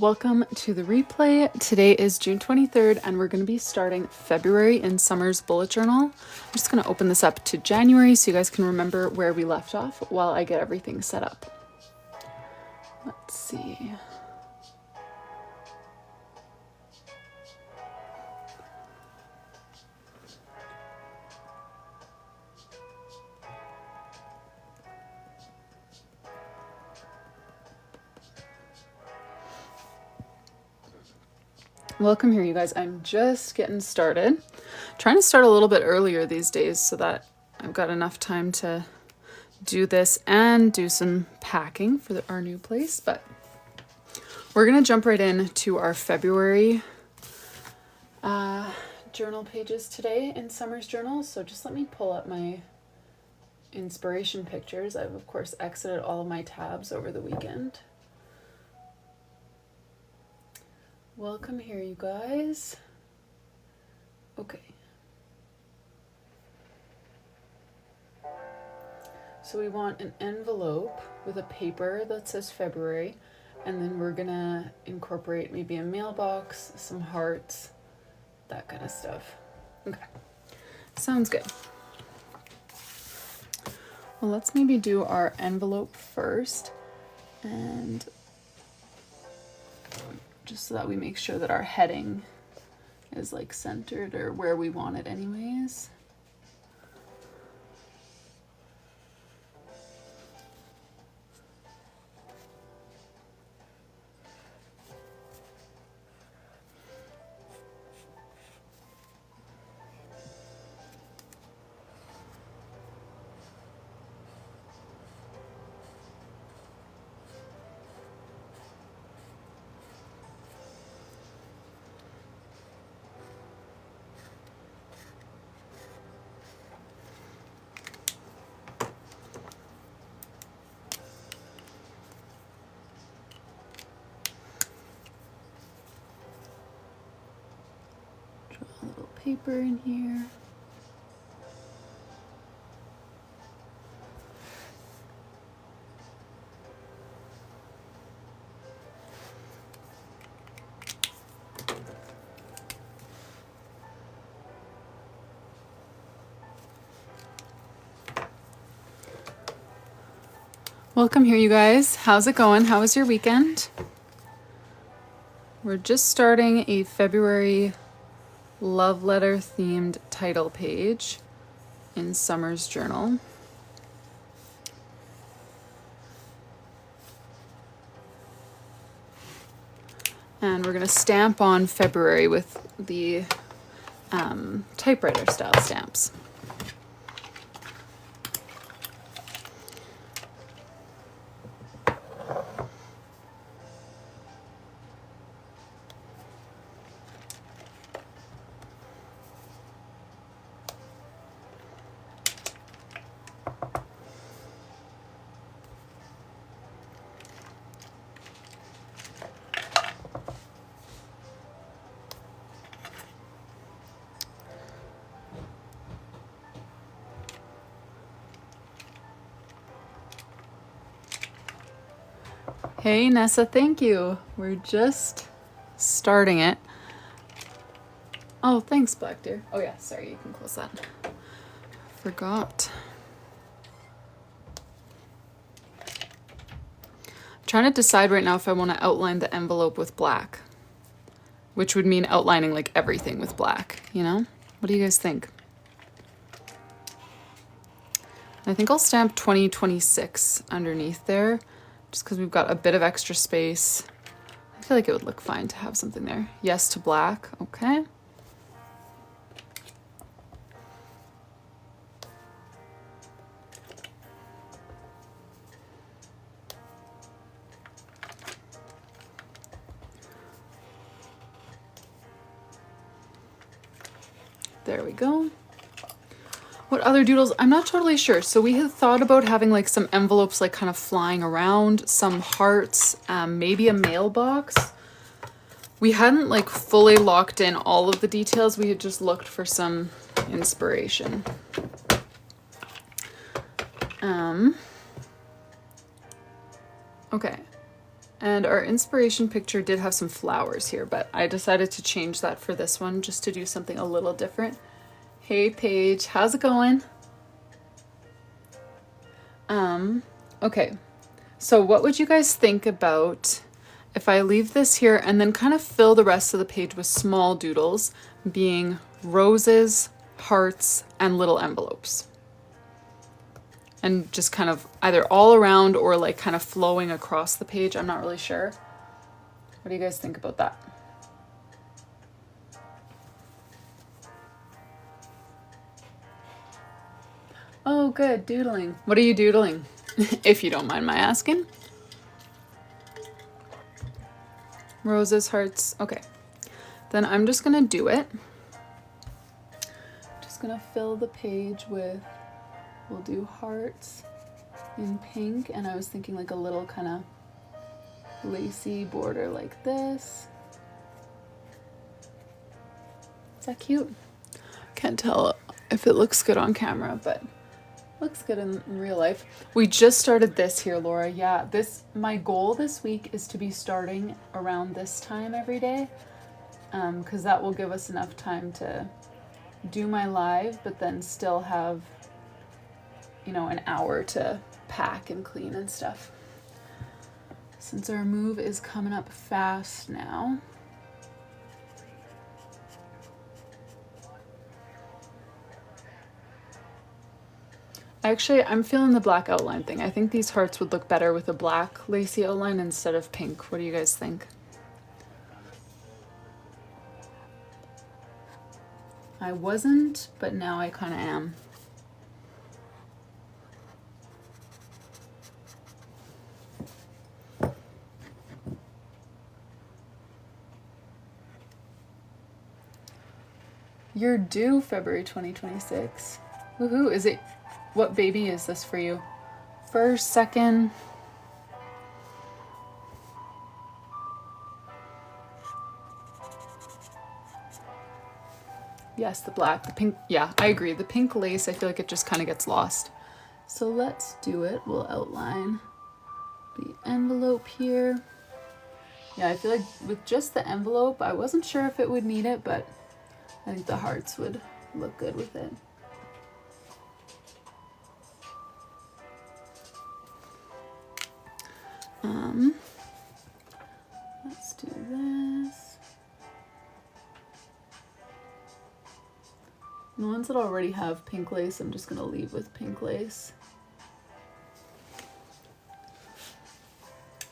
Welcome to the replay. Today is June 23rd and we're going to be starting February in Summer's bullet journal. I'm just going to open this up to January so you guys can remember where we left off while I get everything set up. Let's see. Welcome here, you guys. I'm just getting started. Trying to start a little bit earlier these days so that I've got enough time to do this and do some packing for our new place. But we're going to jump right into our February journal pages today in Summer's journal. So just let me pull up my inspiration pictures. I've, of course, exited all of my tabs over the weekend. Welcome here, you guys. Okay. So we want an envelope with a paper that says February, and then we're gonna incorporate maybe a mailbox, some hearts, that kind of stuff. Okay, sounds good. Well, let's maybe do our envelope first, and just so that we make sure that our heading is like centered or where we want it anyways. Paper in here. Welcome here, you guys. How's it going? How was your weekend? We're just starting a February love letter themed title page in Summer's journal. And we're going to stamp on February with the typewriter style stamps. Hey Nessa, thank you. We're just starting it. Oh, thanks, Black Deer. Oh yeah, sorry, you can close that. Forgot. I'm trying to decide right now if I want to outline the envelope with black, which would mean outlining like everything with black, you know? What do you guys think? I think I'll stamp 2026 underneath there, just because we've got a bit of extra space. I feel like it would look fine to have something there. Yes to black, okay. There we go. What other doodles? I'm not totally sure. So we had thought about having like some envelopes like kind of flying around, some hearts, maybe a mailbox. We hadn't like fully locked in all of the details. We had just looked for some inspiration. Okay. And our inspiration picture did have some flowers here, but I decided to change that for this one just to do something a little different. Hey Paige, how's it going? Okay, so what would you guys think about if I leave this here and then kind of fill the rest of the page with small doodles, being roses, hearts, and little envelopes? And just kind of either all around or like kind of flowing across the page. I'm not really sure. What do you guys think about that? Oh, good, doodling. What are you doodling? If you don't mind my asking. Roses, hearts, okay. Then I'm just gonna do it. Just gonna fill the page with, we'll do hearts in pink, and I was thinking like a little kind of lacy border like this. Is that cute? Can't tell if it looks good on camera, but looks good in real life. We just started this here, Laura. Yeah, my goal this week is to be starting around this time every day, because that will give us enough time to do my live, but then still have, you know, an hour to pack and clean and stuff. Since our move is coming up fast now. Actually, I'm feeling the black outline thing. I think these hearts would look better with a black lacy outline instead of pink. What do you guys think? I wasn't, but now I kind of am. You're due February 2026. Woohoo, is it? What baby is this for you? First, second? Yes, the black, the pink. Yeah, I agree. The pink lace, I feel like it just kind of gets lost. So let's do it. We'll outline the envelope here. Yeah, I feel like with just the envelope, I wasn't sure if it would need it, but I think the hearts would look good with it. Let's do this. The ones that already have pink lace, I'm just gonna leave with pink lace.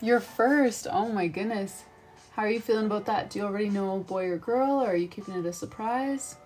You're first, oh my goodness. How are you feeling about that? Do you already know boy or girl, or are you keeping it a surprise?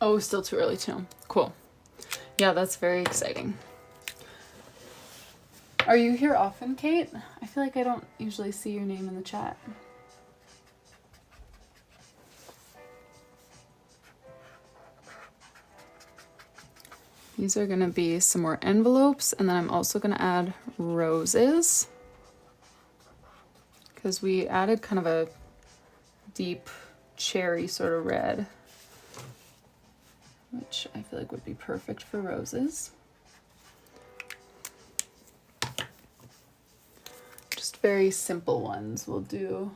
Oh, still too early to know. Cool. Yeah, that's very exciting. Are you here often, Kate? I feel like I don't usually see your name in the chat. These are gonna be some more envelopes, and then I'm also gonna add roses, because we added kind of a deep cherry sort of red, which I feel like would be perfect for roses. Just very simple ones. We'll do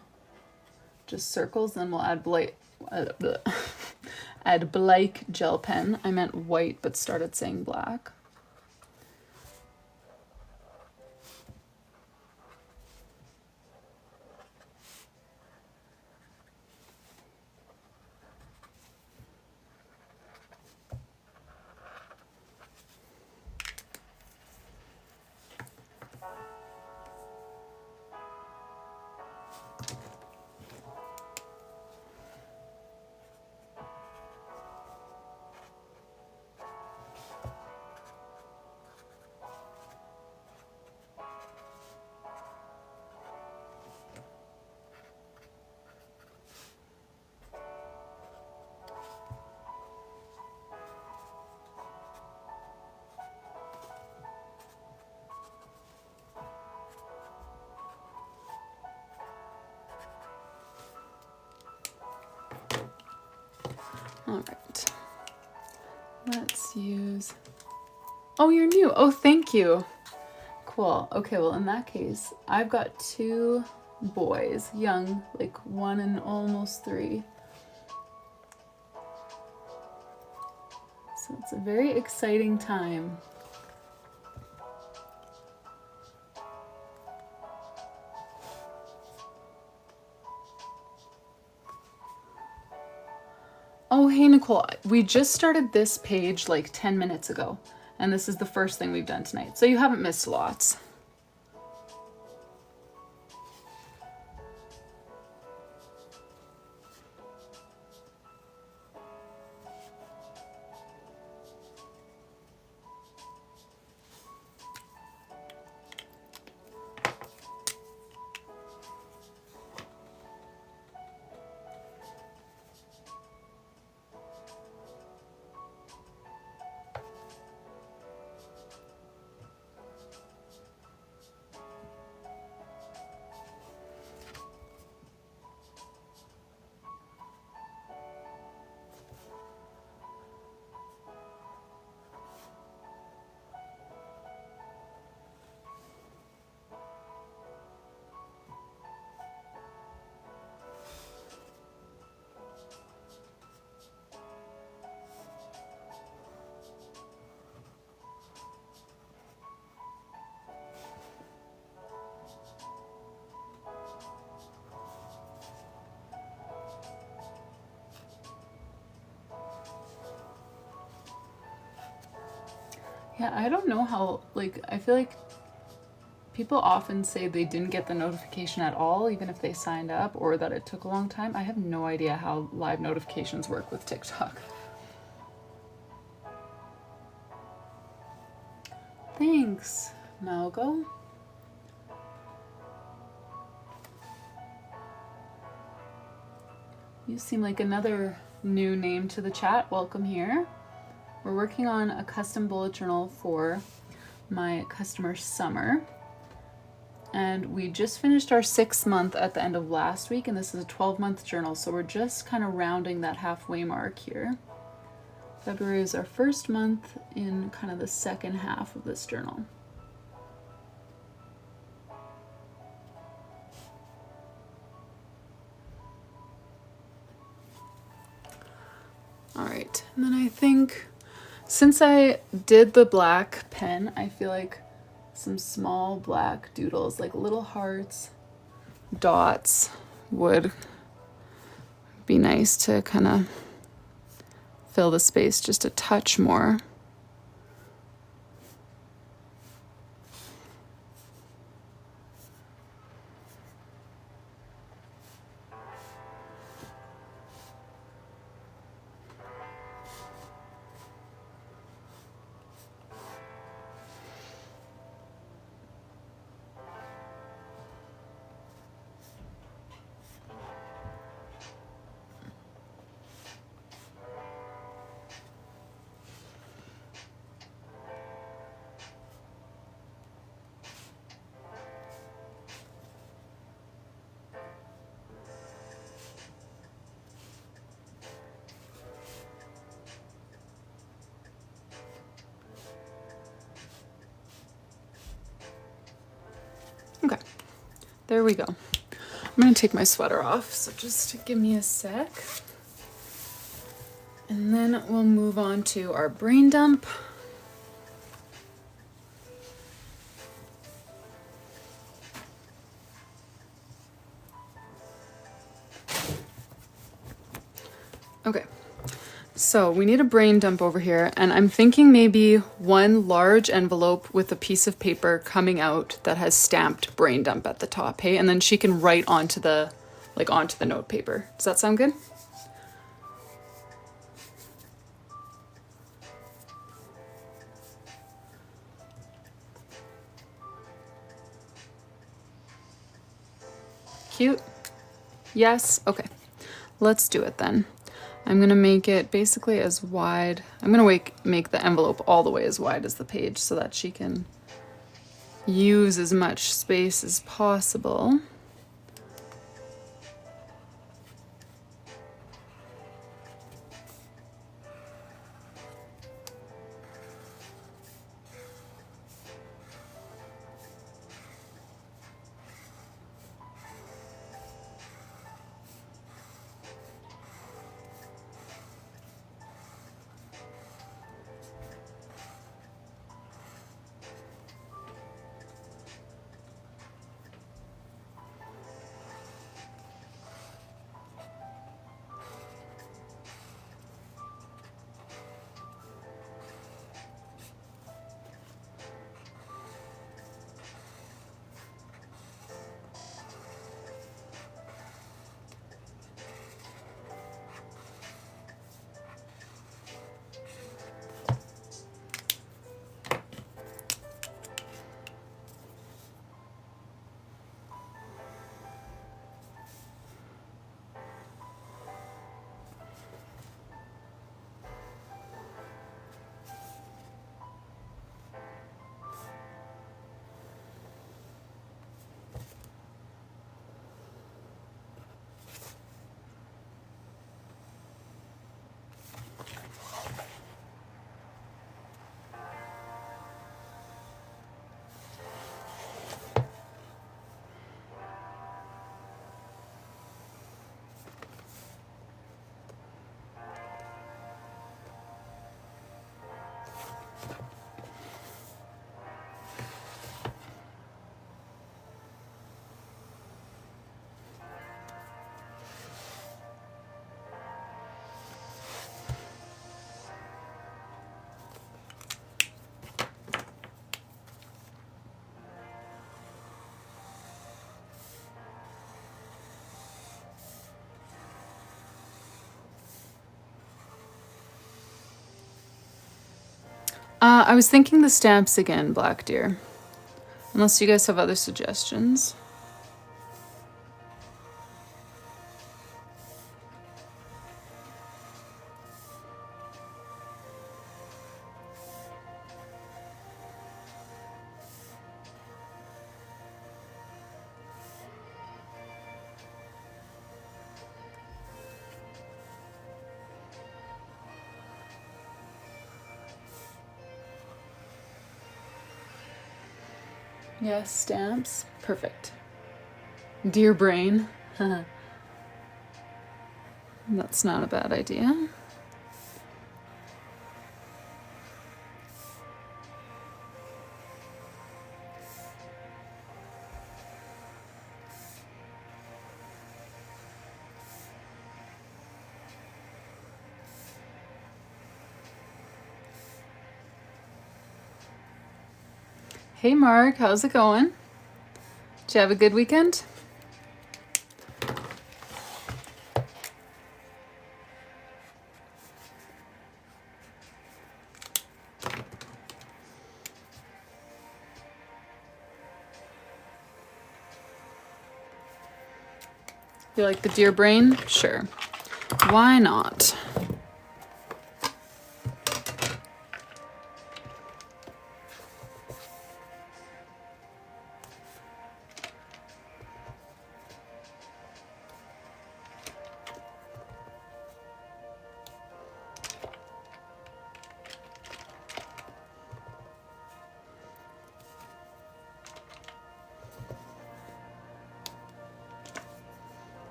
just circles, then we'll add add black gel pen. I meant white, but started saying black. All right, let's use, oh, you're new. Oh, thank you. Cool. Okay, well, in that case, I've got 2 boys, young, like 1 and almost 3. So it's a very exciting time. Oh, hey, Nicole, we just started this page like 10 minutes ago, and this is the first thing we've done tonight. So you haven't missed lots. Yeah, I don't know how, like, I feel like people often say they didn't get the notification at all, even if they signed up, or that it took a long time. I have no idea how live notifications work with TikTok. Thanks, Malgo. You seem like another new name to the chat. Welcome here. We're working on a custom bullet journal for my customer Summer. And we just finished our 6th month at the end of last week, and this is a 12-month journal, so we're just kind of rounding that halfway mark here. February is our 1st month in kind of the 2nd half of this journal. All right, and then I think since I did the black pen, I feel like some small black doodles, like little hearts, dots, would be nice to kind of fill the space just a touch more. Okay, there we go. I'm gonna take my sweater off, so just give me a sec. And then we'll move on to our brain dump. Okay, so we need a brain dump over here, and I'm thinking maybe one large envelope with a piece of paper coming out that has stamped brain dump at the top, hey? And then she can write onto the, like onto the note paper. Does that sound good? Cute? Yes? Okay, let's do it then. I'm gonna make it basically as wide. I'm gonna make the envelope all the way as wide as the page so that she can use as much space as possible. I was thinking the stamps again, Black Deer. Unless you guys have other suggestions. Yes, stamps. Perfect. Dear brain. That's not a bad idea. Hey Mark, how's it going? Did you have a good weekend? You like the deer brain? Sure. Why not?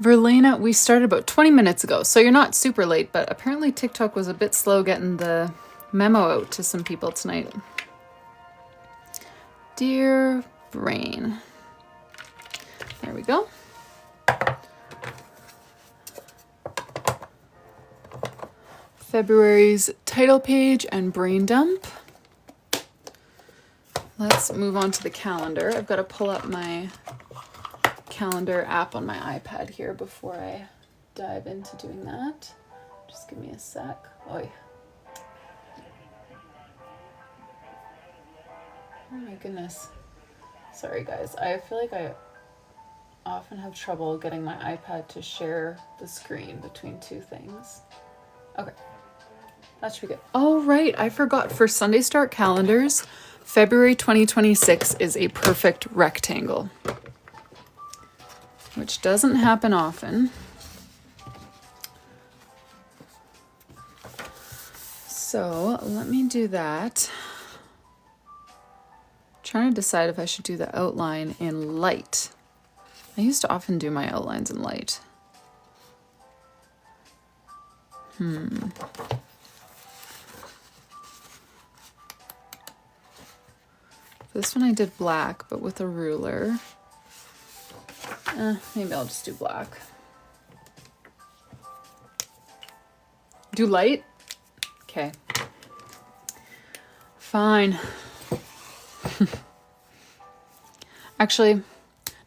Verlena, we started about 20 minutes ago, so you're not super late, but apparently TikTok was a bit slow getting the memo out to some people tonight. Dear Brain. There we go. February's title page and brain dump. Let's move on to the calendar. I've got to pull up my calendar app on my iPad here before I dive into doing that. Just give me a sec. Oy. Oh my goodness. Sorry guys, I feel like I often have trouble getting my iPad to share the screen between two things. Okay, that should be good. Oh right, I forgot, for Sunday Start calendars, February 2026 is a perfect rectangle, which doesn't happen often. So let me do that. Trying to decide if I should do the outline in light. I used to often do my outlines in light. This one I did black, but with a ruler. Maybe I'll just do black. Do light? Okay. Fine. Actually,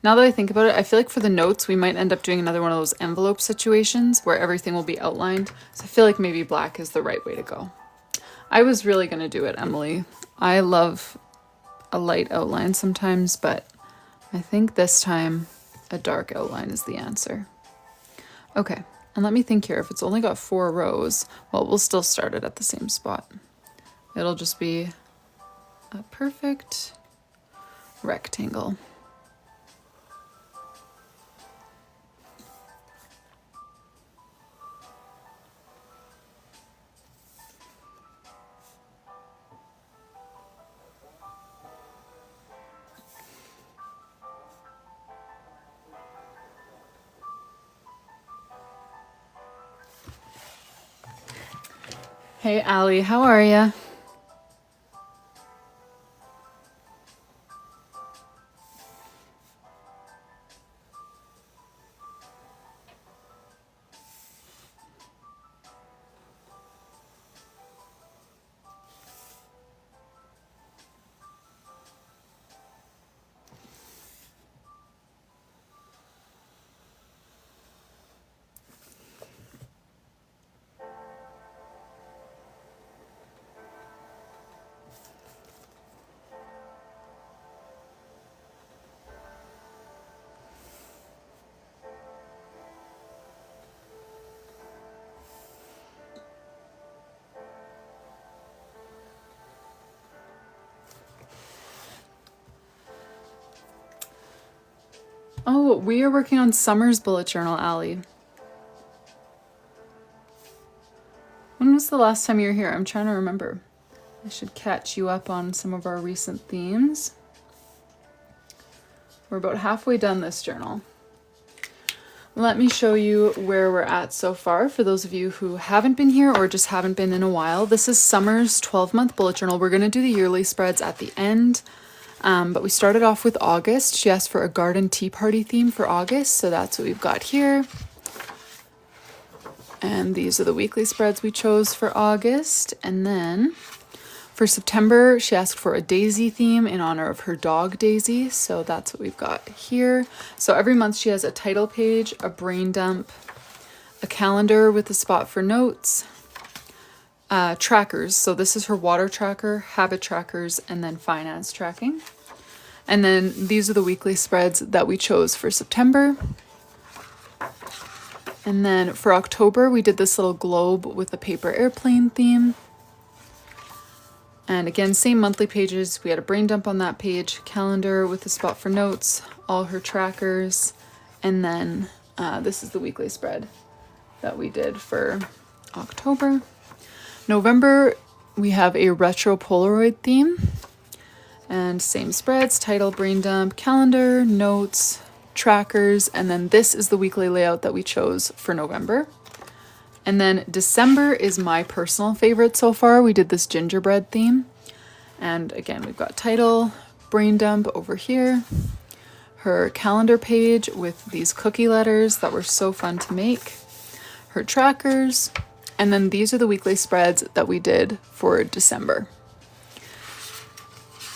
now that I think about it, I feel like for the notes, we might end up doing another one of those envelope situations where everything will be outlined. So I feel like maybe black is the right way to go. I was really going to do it, Emily. I love a light outline sometimes, but I think this time a dark outline is the answer. Okay, and let me think here. If it's only got 4 rows, well, we'll still start it at the same spot. It'll just be a perfect rectangle. Hey, Allie, how are ya? Oh, we are working on Summer's bullet journal, Allie. When was the last time you were here? I'm trying to remember. I should catch you up on some of our recent themes. We're about halfway done this journal. Let me show you where we're at so far for those of you who haven't been here or just haven't been in a while. This is Summer's 12-month bullet journal. We're going to do the yearly spreads at the end. But we started off with August. She asked for a garden tea party theme for August, so that's what we've got here. And these are the weekly spreads we chose for August. And then for September, she asked for a daisy theme in honor of her dog Daisy, so that's what we've got here. So every month she has a title page, a brain dump, a calendar with a spot for notes, trackers. So this is her water tracker, habit trackers, and then finance tracking. And then these are the weekly spreads that we chose for September. And then for October, we did this little globe with the paper airplane theme. And again, same monthly pages. We had a brain dump on that page, calendar with a spot for notes, all her trackers. And then this is the weekly spread that we did for October. November, we have a retro Polaroid theme and same spreads, title, brain dump, calendar, notes, trackers, and then this is the weekly layout that we chose for November. And then December is my personal favorite so far. We did this gingerbread theme. And again, we've got title, brain dump over here, her calendar page with these cookie letters that were so fun to make, her trackers, and then these are the weekly spreads that we did for December.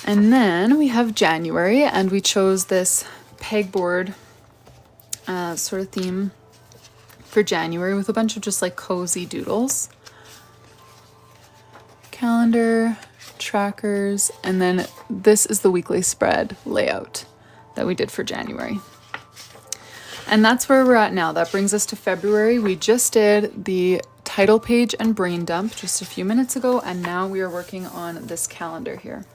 And then we have January, and we chose this pegboard sort of theme for January with a bunch of just like cozy doodles. Calendar, trackers, and then this is the weekly spread layout that we did for January. And that's where we're at now. That brings us to February. We just did the title page and brain dump just a few minutes ago, and now we are working on this calendar here.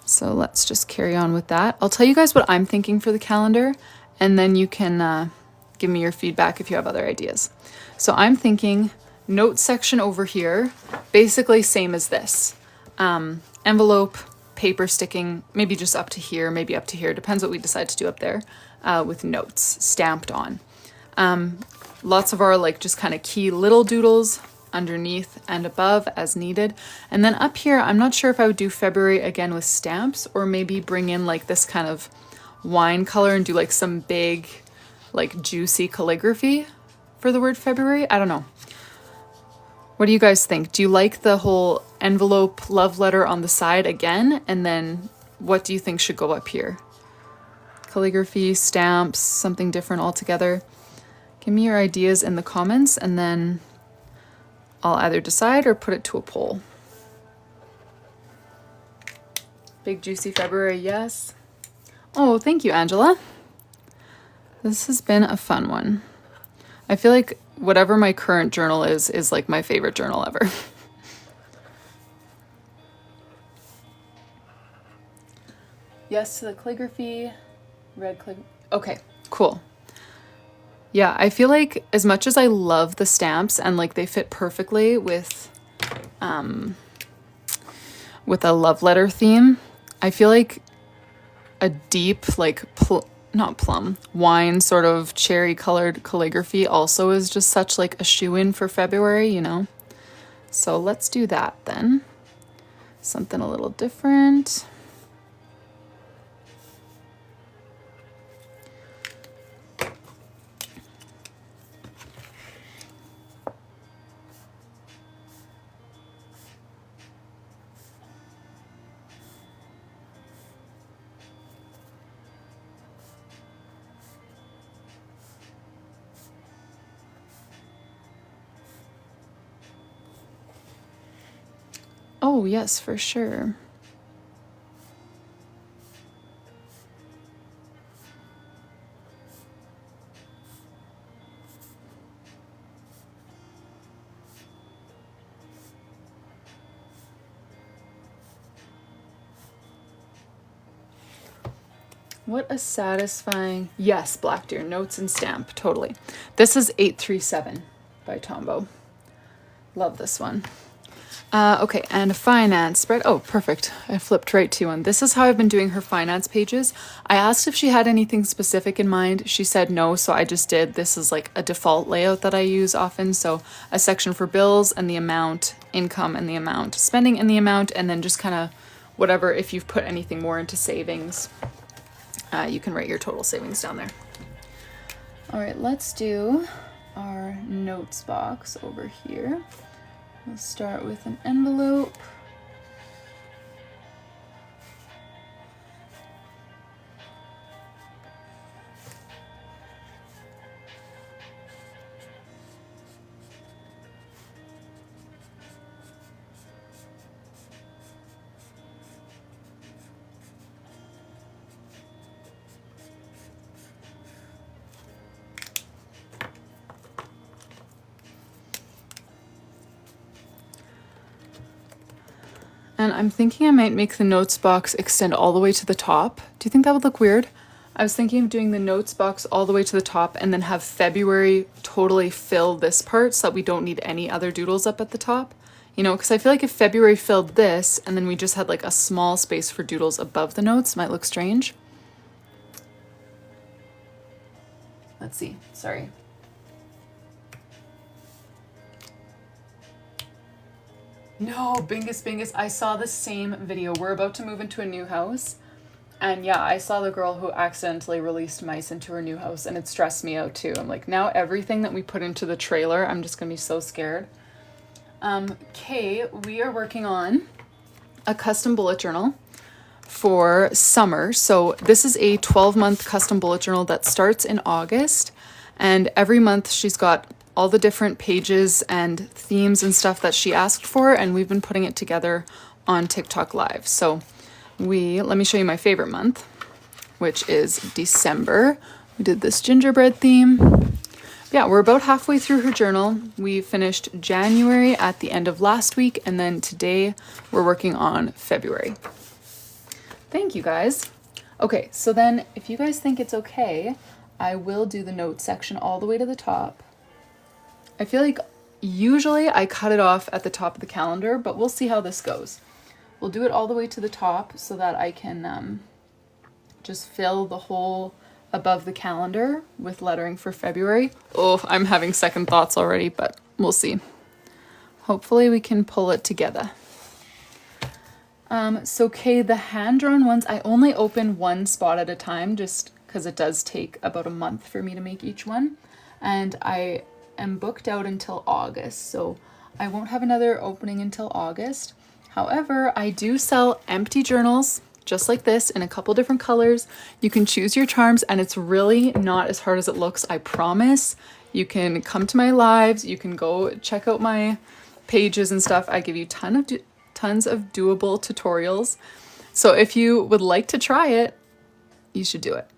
So let's just carry on with that. I'll tell you guys what I'm thinking for the calendar, and then you can give me your feedback if you have other ideas. So I'm thinking notes section over here, basically same as this. Envelope, paper sticking, maybe just up to here, maybe up to here, depends what we decide to do up there, with notes stamped on. Lots of our like just kind of key little doodles underneath and above as needed. And then up here, I'm not sure if I would do February again with stamps, or maybe bring in like this kind of wine color and do like some big, like juicy calligraphy for the word February. I don't know. What do you guys think? Do you like the whole envelope love letter on the side again? And then what do you think should go up here? Calligraphy, stamps, something different altogether? Give me your ideas in the comments, and then I'll either decide or put it to a poll. Big juicy February, yes. Oh, thank you, Angela. This has been a fun one. I feel like whatever my current journal is like my favorite journal ever. Yes to the calligraphy, red calligraphy. Okay, cool. Yeah, I feel like as much as I love the stamps and like they fit perfectly with a love letter theme, I feel like a deep like not plum, wine sort of cherry colored calligraphy also is just such like a shoe-in for February, you know? So let's do that then. Something a little different. Oh, yes, for sure. What a satisfying, yes, Black Deer, notes and stamp, totally. This is 837 by Tombow. Love this one. Okay, and a finance spread. Oh, perfect. I flipped right to one. This is how I've been doing her finance pages. I asked if she had anything specific in mind. She said no, so I just did. This is like a default layout that I use often. So a section for bills and the amount, income and the amount, spending and the amount, and then just kind of whatever. If you've put anything more into savings, you can write your total savings down there. All right, let's do our notes box over here. We'll start with an envelope. And I'm thinking I might make the notes box extend all the way to the top. Do you think that would look weird? I was thinking of doing the notes box all the way to the top and then have February totally fill this part so that we don't need any other doodles up at the top. You know, because I feel like if February filled this and then we just had like a small space for doodles above the notes, it might look strange. Let's see, sorry. No, Bingus, I saw the same video. We're about to move into a new house. And yeah, I saw the girl who accidentally released mice into her new house, and it stressed me out too. I'm like, now everything that we put into the trailer, I'm just gonna be so scared. We are working on a custom bullet journal for summer. So this is a 12-month custom bullet journal that starts in August, and every month she's got all the different pages and themes and stuff that she asked for, and we've been putting it together on TikTok Live. So let me show you my favorite month, which is December. We did this gingerbread theme. Yeah, we're about halfway through her journal. We finished January at the end of last week, and then today we're working on February. Thank you guys. Okay, so then if you guys think it's okay, I will do the notes section all the way to the top. I feel like usually I cut it off at the top of the calendar, but we'll see how this goes. We'll do it all the way to the top so that I can just fill the whole above the calendar with lettering for February. Oh, I'm having second thoughts already, but we'll see. Hopefully we can pull it together. The hand-drawn ones, I only open one spot at a time just because it does take about a month for me to make each one. And I am booked out until August, so I won't have another opening until August. However, I do sell empty journals just like this in a couple different colors. You can choose your charms, and it's really not as hard as it looks, I promise. You can come to my lives, you can go check out my pages and stuff. I give you tons of doable tutorials. So if you would like to try it, you should do it.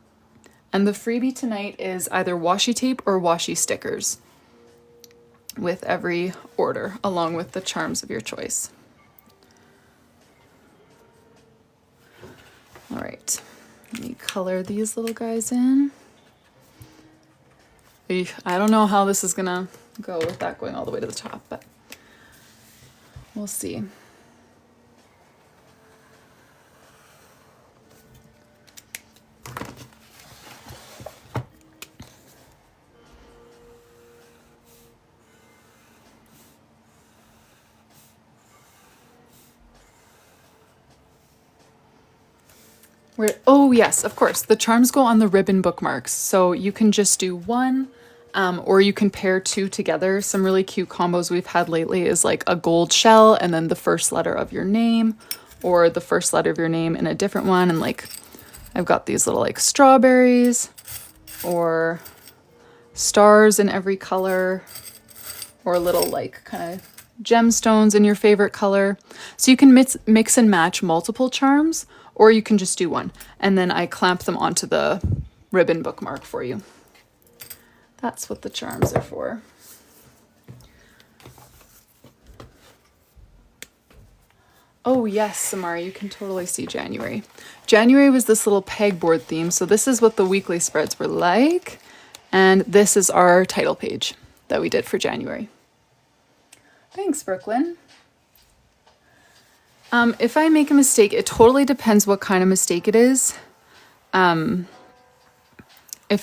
And the freebie tonight is either washi tape or washi stickers with every order, along with the charms of your choice. All right, let me color these little guys in. I don't know how this is gonna go with that going all the way to the top, but we'll see. Oh yes, of course, the charms go on the ribbon bookmarks, so you can just do one, or you can pair two together. Some really cute combos we've had lately is like a gold shell and then the first letter of your name, or the first letter of your name in a different one. And like, I've got these little like strawberries or stars in every color, or little like kind of gemstones in your favorite color. So you can mix and match multiple charms, or you can just do one. And then I clamp them onto the ribbon bookmark for you. That's what the charms are for. Oh yes, Samara, you can totally see January. January was this little pegboard theme. So this is what the weekly spreads were like. And this is our title page that we did for January. Thanks, Brooklyn. If I make a mistake, it totally depends what kind of mistake it is. If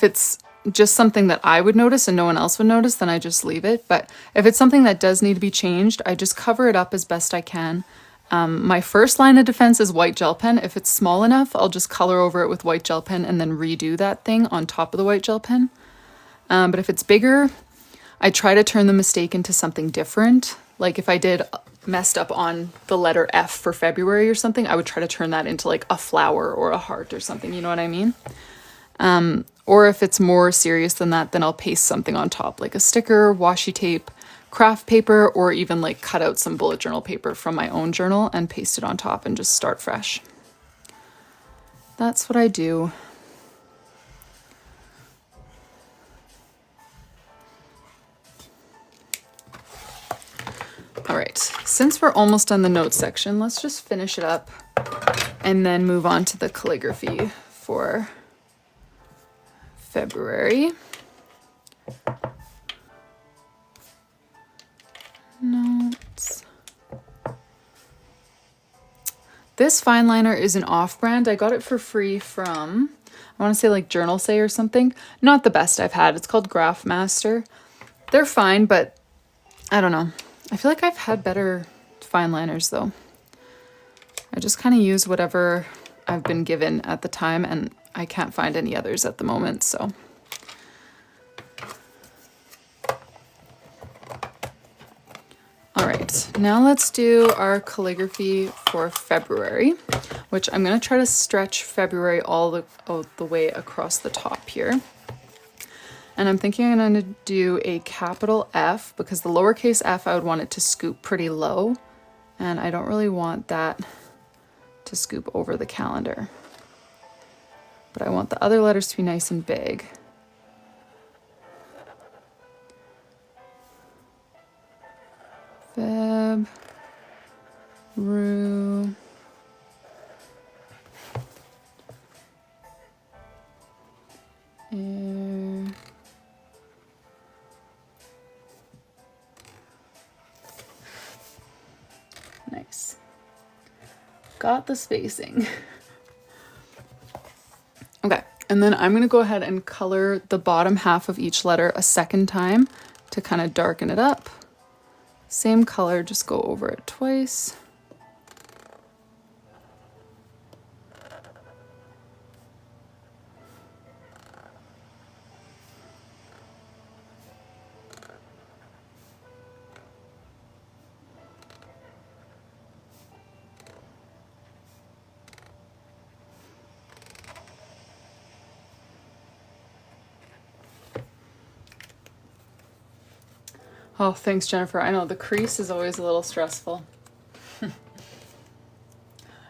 it's just something that I would notice and no one else would notice, then I just leave it. But if it's something that does need to be changed, I just cover it up as best I can. My first line of defense is white gel pen. If it's small enough, I'll just color over it with white gel pen and then redo that thing on top of the white gel pen. But if it's bigger, I try to turn the mistake into something different. Like if I did messed up on the letter F for February or something, I would try to turn that into like a flower or a heart or something, you know what I mean? Or if it's more serious than that, then I'll paste something on top, like a sticker, washi tape, craft paper, or even like cut out some bullet journal paper from my own journal and paste it on top and just start fresh. That's what I do. All right, since we're almost done the notes section, let's just finish it up and then move on to the calligraphy for February. Notes. This fine liner is an off-brand. I got it for free from I want to say like Journal Say or something. Not the best I've had. It's called Graph Master. They're fine, but I don't know. I feel like I've had better fine liners though. I just kind of use whatever I've been given at the time, and I can't find any others at the moment, so. All right, now let's do our calligraphy for February, which I'm gonna try to stretch February all the way across the top here. And I'm thinking I'm gonna do a capital F because the lowercase f, I would want it to scoop pretty low, and I don't really want that to scoop over the calendar. But I want the other letters to be nice and big. Feb, Ru, Air. Nice. Got the spacing. Okay, and then I'm gonna go ahead and color the bottom half of each letter a second time to kind of darken it up. Same color, just go over it twice. Oh, thanks, Jennifer. I know the crease is always a little stressful.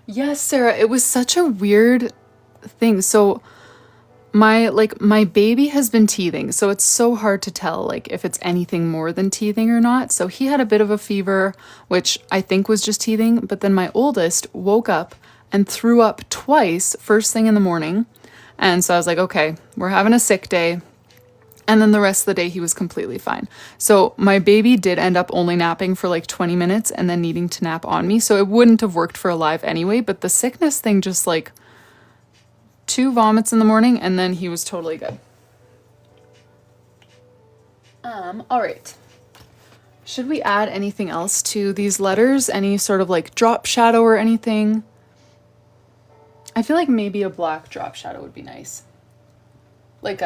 Yes, Sarah, it was such a weird thing. So my baby has been teething, so it's so hard to tell like if it's anything more than teething or not. So he had a bit of a fever, which I think was just teething, but then my oldest woke up and threw up twice first thing in the morning. And so I was like, okay, we're having a sick day. And then the rest of the day he was completely fine. So my baby did end up only napping for like 20 minutes and then needing to nap on me. So it wouldn't have worked for Alive anyway, but the sickness thing, just like 2 vomits in the morning and then he was totally good. All right. Should we add anything else to these letters? Any sort of like drop shadow or anything? I feel like maybe a black drop shadow would be nice. Like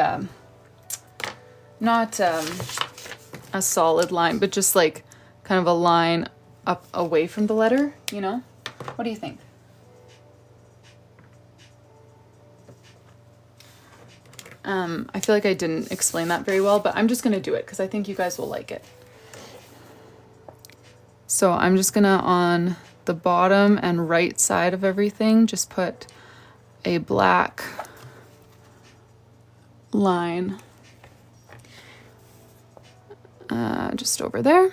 not a solid line, but just like kind of a line up away from the letter, you know? What do you think? I feel like I didn't explain that very well, but I'm just gonna do it because I think you guys will like it. So I'm just gonna, on the bottom and right side of everything, just put a black line just over there.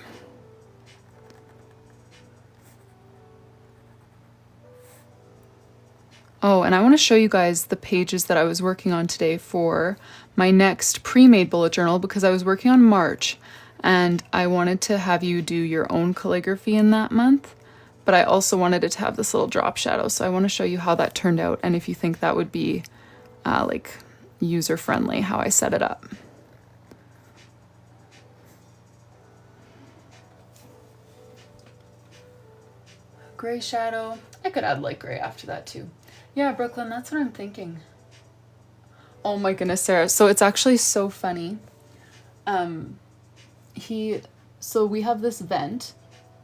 Oh, and I want to show you guys the pages that I was working on today for my next pre-made bullet journal, because I was working on March and I wanted to have you do your own calligraphy in that month, but I also wanted it to have this little drop shadow. So I want to show you how that turned out and if you think that would be like user-friendly, how I set it up. Gray shadow. I could add light gray after that too. Yeah, Brooklyn, that's what I'm thinking. Oh my goodness, Sarah. So it's actually so funny. So we have this vent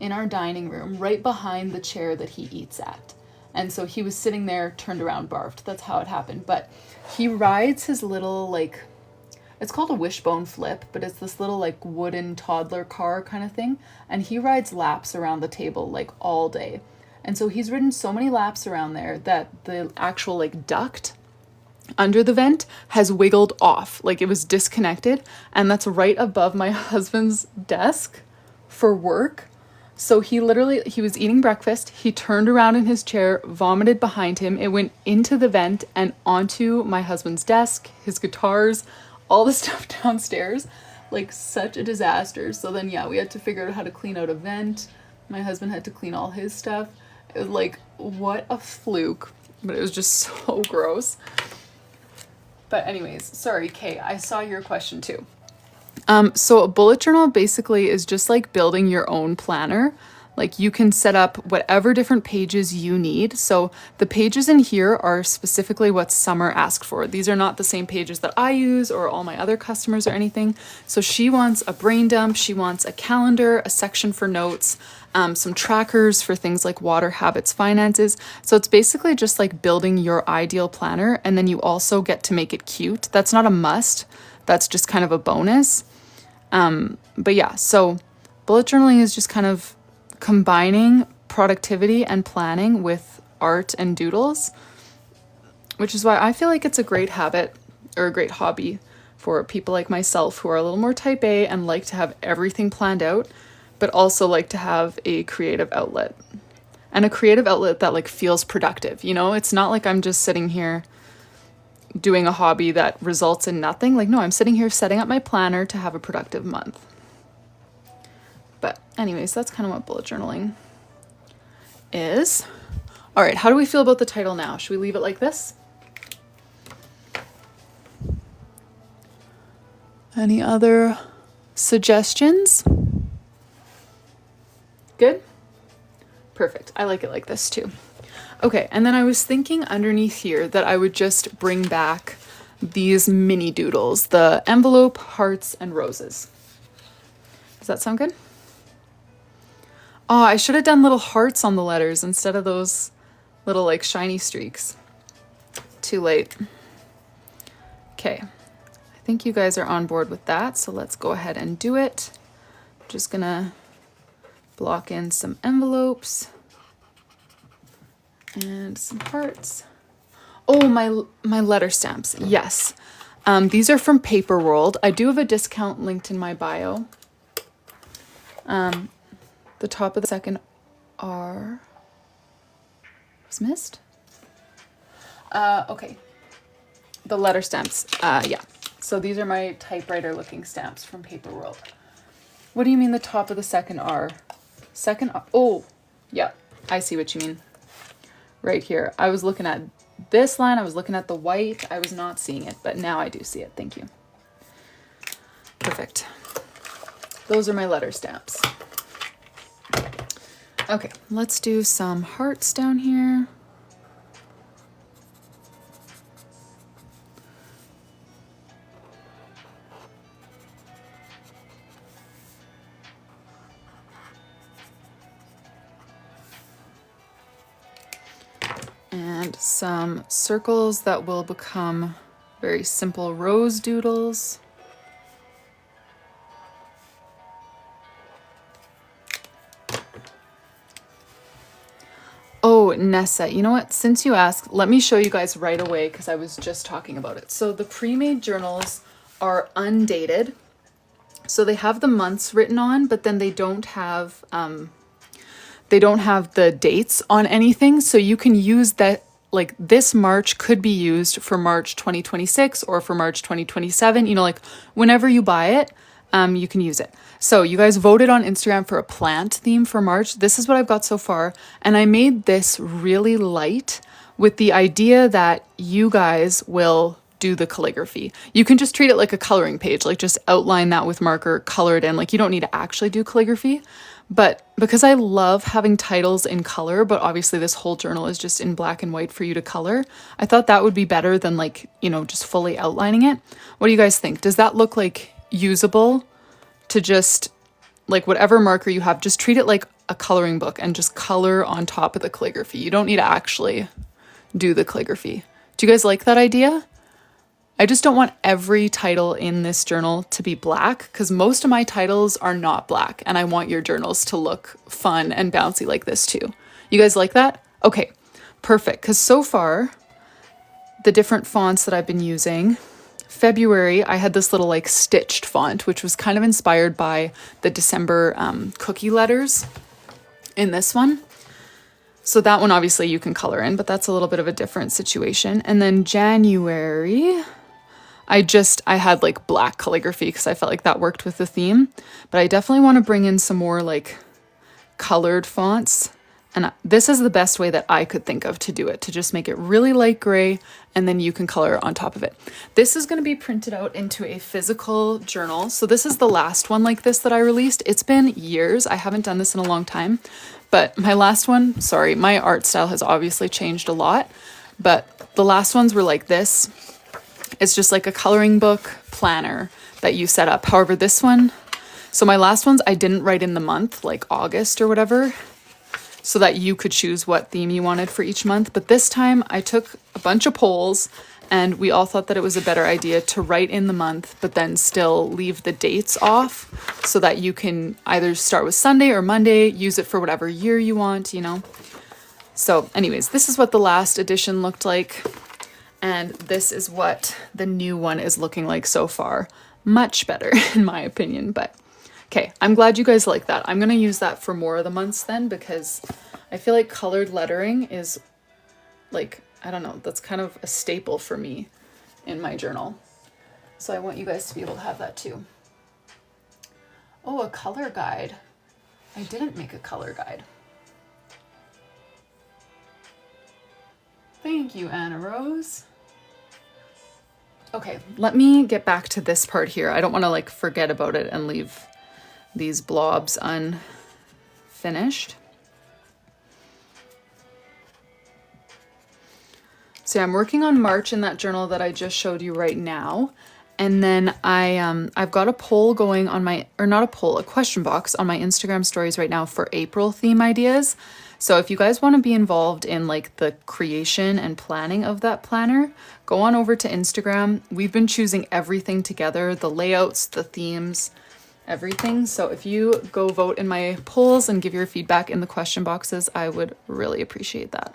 in our dining room right behind the chair that he eats at. And so he was sitting there, turned around, barfed. That's how it happened. But he rides his little, like, it's called a wishbone flip, but it's this little like wooden toddler car kind of thing. And he rides laps around the table like all day. And so he's ridden so many laps around there that the actual like duct under the vent has wiggled off. Like it was disconnected. And that's right above my husband's desk for work. So he was eating breakfast. He turned around in his chair, vomited behind him. It went into the vent and onto my husband's desk, his guitars, all the stuff downstairs. Like such a disaster. So then, yeah, we had to figure out how to clean out a vent. My husband had to clean all his stuff. It was like, what a fluke. But it was just so gross. But anyways, sorry, Kay, I saw your question too. So a bullet journal basically is just like building your own planner. Like you can set up whatever different pages you need. So the pages in here are specifically what Summer asked for. These are not the same pages that I use or all my other customers or anything. So she wants a brain dump, she wants a calendar, a section for notes, some trackers for things like water, habits, finances. So it's basically just like building your ideal planner, and then you also get to make it cute. That's not a must. That's just kind of a bonus. But yeah, so bullet journaling is just kind of combining productivity and planning with art and doodles, which is why I feel like it's a great habit or a great hobby for people like myself who are a little more type A and like to have everything planned out, but also like to have a creative outlet, and a creative outlet that like feels productive. You know, it's not like I'm just sitting here doing a hobby that results in nothing. Like, no, I'm sitting here setting up my planner to have a productive month. But anyways, that's kind of what bullet journaling is. All right, how do we feel about the title now? Should we leave it like this? Any other suggestions? Good? Perfect. I like it like this too. Okay, and then I was thinking underneath here that I would just bring back these mini doodles, the envelope, hearts, and roses. Does that sound good? Oh, I should have done little hearts on the letters instead of those little like shiny streaks. Too late. Okay, I think you guys are on board with that, so let's go ahead and do it. Just gonna block in some envelopes and some hearts. Oh, my letter stamps. Yes. These are from Paperwrld. I do have a discount linked in my bio. The top of the second R was missed. Okay. The letter stamps. Yeah. So these are my typewriter looking stamps from Paperwrld. What do you mean the top of the second R? Second R. Oh, yeah. I see what you mean. Right here. I was looking at this line. I was looking at the white. I was not seeing it, but now I do see it. Thank you. Perfect. Those are my letter stamps. Okay, let's do some hearts down here. And some circles that will become very simple rose doodles. Oh, Nessa, you know what? Since you asked, let me show you guys right away because I was just talking about it. So the pre-made journals are undated. So they have the months written on, but then they don't have the dates on anything. So you can use that, like this March could be used for March 2026 or for March 2027. You know, like whenever you buy it, you can use it. So you guys voted on Instagram for a plant theme for March. This is what I've got so far. And I made this really light with the idea that you guys will do the calligraphy. You can just treat it like a coloring page, like just outline that with marker, color it in. Like you don't need to actually do calligraphy. But because I love having titles in color, but obviously this whole journal is just in black and white for you to color, I thought that would be better than like, you know, just fully outlining it. What do you guys think? Does that look like usable to just like whatever marker you have, just treat it like a coloring book and just color on top of the calligraphy? You don't need to actually do the calligraphy. Do you guys like that idea? I just don't want every title in this journal to be black because most of my titles are not black and I want your journals to look fun and bouncy like this too. You guys like that? Okay, perfect. Because so far, the different fonts that I've been using, February, I had this little like stitched font, which was kind of inspired by the December cookie letters in this one. So that one, obviously you can color in, but that's a little bit of a different situation. And then January, I had like black calligraphy because I felt like that worked with the theme, but I definitely want to bring in some more like colored fonts. And this is the best way that I could think of to do it, to just make it really light gray, and then you can color on top of it. This is going to be printed out into a physical journal. So this is the last one like this that I released. It's been years. I haven't done this in a long time, but my last one, sorry, my art style has obviously changed a lot, but the last ones were like this. It's just like a coloring book planner that you set up. However, this one, so my last ones, I didn't write in the month, like August or whatever, so that you could choose what theme you wanted for each month. But this time I took a bunch of polls and we all thought that it was a better idea to write in the month, but then still leave the dates off so that you can either start with Sunday or Monday, use it for whatever year you want, you know? So anyways, this is what the last edition looked like. And this is what the new one is looking like so far. Much better in my opinion, but okay, I'm glad you guys like that. I'm going to use that for more of the months then, because I feel like colored lettering is like, I don't know, that's kind of a staple for me in my journal. So I want you guys to be able to have that too. Oh, a color guide. I didn't make a color guide. Thank you, Anna Rose. Okay, let me get back to this part here. I don't want to like forget about it and leave these blobs unfinished. So I'm working on March in that journal that I just showed you right now. And then I've got a poll going on my, or not a poll, a question box on my Instagram stories right now for April theme ideas. So if you guys want to be involved in like the creation and planning of that planner, go on over to Instagram. We've been choosing everything together, the layouts, the themes, everything. So if you go vote in my polls and give your feedback in the question boxes, I would really appreciate that.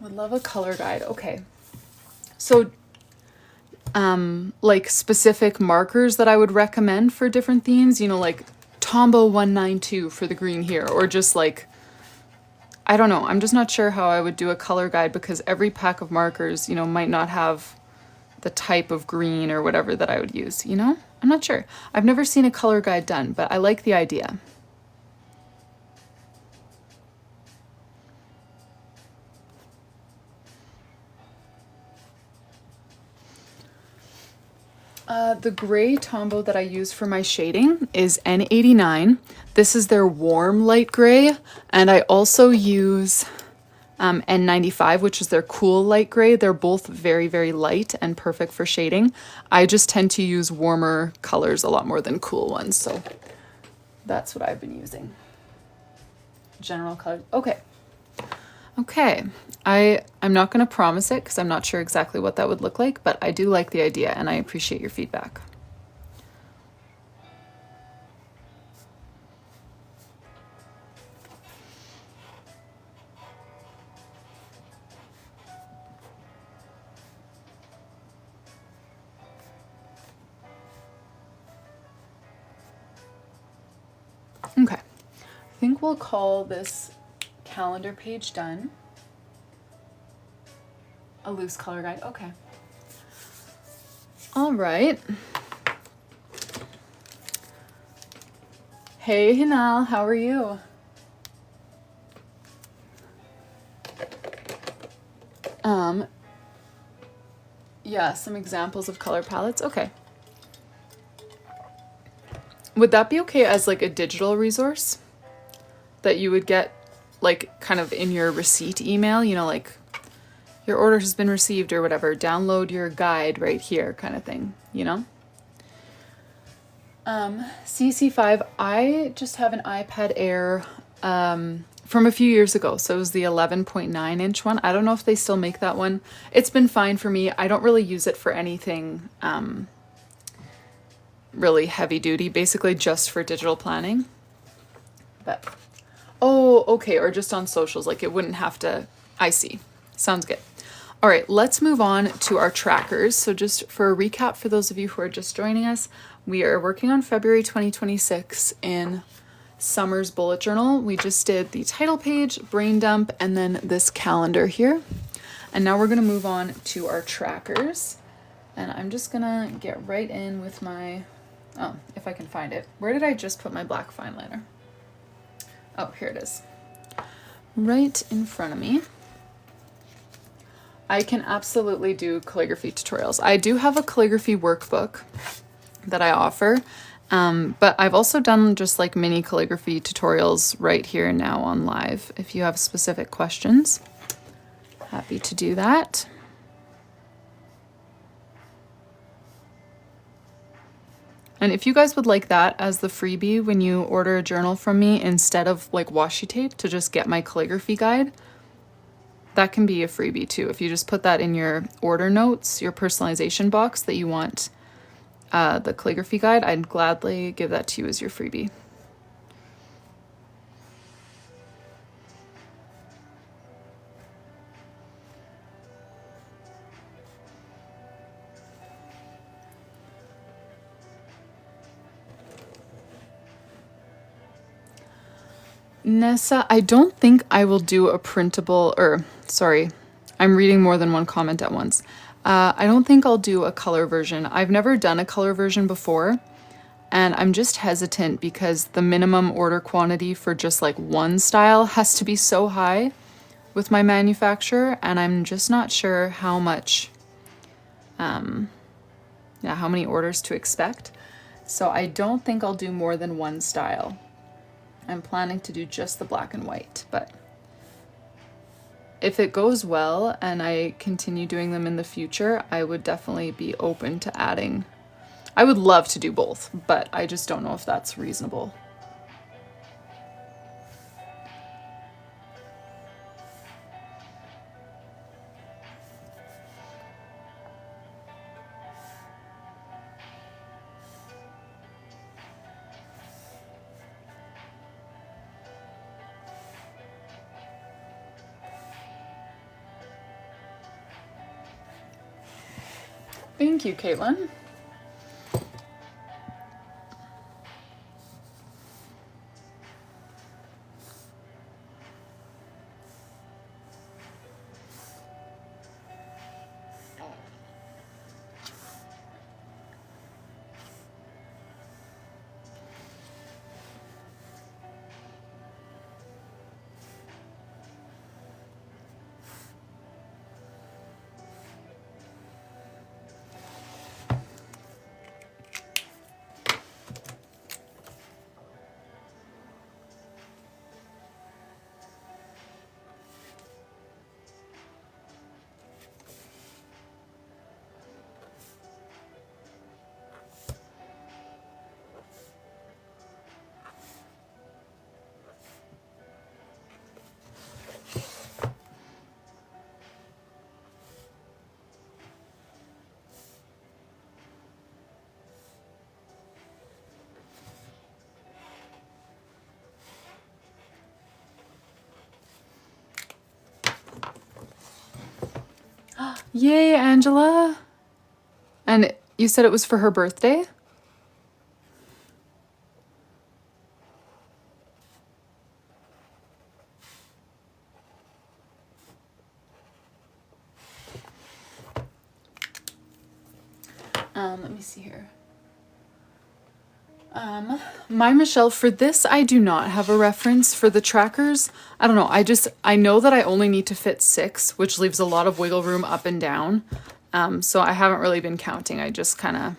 Would love a color guide. Okay. So, like specific markers that I would recommend for different themes, you know, like Tombow 192 for the green here, or just like, I don't know. I'm just not sure how I would do a color guide because every pack of markers, you know, might not have the type of green or whatever that I would use, you know? I'm not sure. I've never seen a color guide done, but I like the idea. The gray Tombow that I use for my shading is N89. This is their warm light gray, and I also use N95, which is their cool light gray. They're both very, very light and perfect for shading. I just tend to use warmer colors a lot more than cool ones, so that's what I've been using. General colors. Okay. Okay, I'm not going to promise it because I'm not sure exactly what that would look like, but I do like the idea and I appreciate your feedback. Okay, I think we'll call this calendar page done. A loose color guide. Okay. All right. Hey, Hinal, how are you? Yeah, some examples of color palettes. Okay. Would that be okay as like a digital resource that you would get like kind of in your receipt email, you know, like your order has been received or whatever, download your guide right here kind of thing, you know? CC5, I just have an iPad Air from a few years ago. So it was the 11.9 inch one. I don't know if they still make that one. It's been fine for me. I don't really use it for anything really heavy duty, basically just for digital planning. But, oh, okay, or just on socials, like it wouldn't have to, I see. Sounds good. All right, let's move on to our trackers. So just for a recap, for those of you who are just joining us, we are working on February 2026 in Summer's bullet journal. We just did the title page, brain dump, and then this calendar here. And now we're gonna move on to our trackers. And I'm just gonna get right in with my, oh, if I can find it. Where did I just put my black fine liner? Oh, here it is. Right in front of me. I can absolutely do calligraphy tutorials. I do have a calligraphy workbook that I offer, but I've also done just like mini calligraphy tutorials right here now on live. If you have specific questions, happy to do that. And if you guys would like that as the freebie when you order a journal from me, instead of like washi tape to just get my calligraphy guide, that can be a freebie too. If you just put that in your order notes, your personalization box that you want the calligraphy guide, I'd gladly give that to you as your freebie. Nessa, I don't think I will do a printable, or sorry, I'm reading more than one comment at once. I don't think I'll do a color version. I've never done a color version before, and I'm just hesitant because the minimum order quantity for just like one style has to be so high with my manufacturer, and I'm just not sure how much, how many orders to expect. So I don't think I'll do more than one style. I'm planning to do just the black and white, but if it goes well and I continue doing them in the future, I would definitely be open to adding. I would love to do both, but I just don't know if that's reasonable. Thank you, Caitlin. Yay, Angela. And you said it was for her birthday? Let me see here. My Michelle, for this, I do not have a reference for the trackers. I don't know. I know that I only need to fit 6, which leaves a lot of wiggle room up and down. So I haven't really been counting. I just kind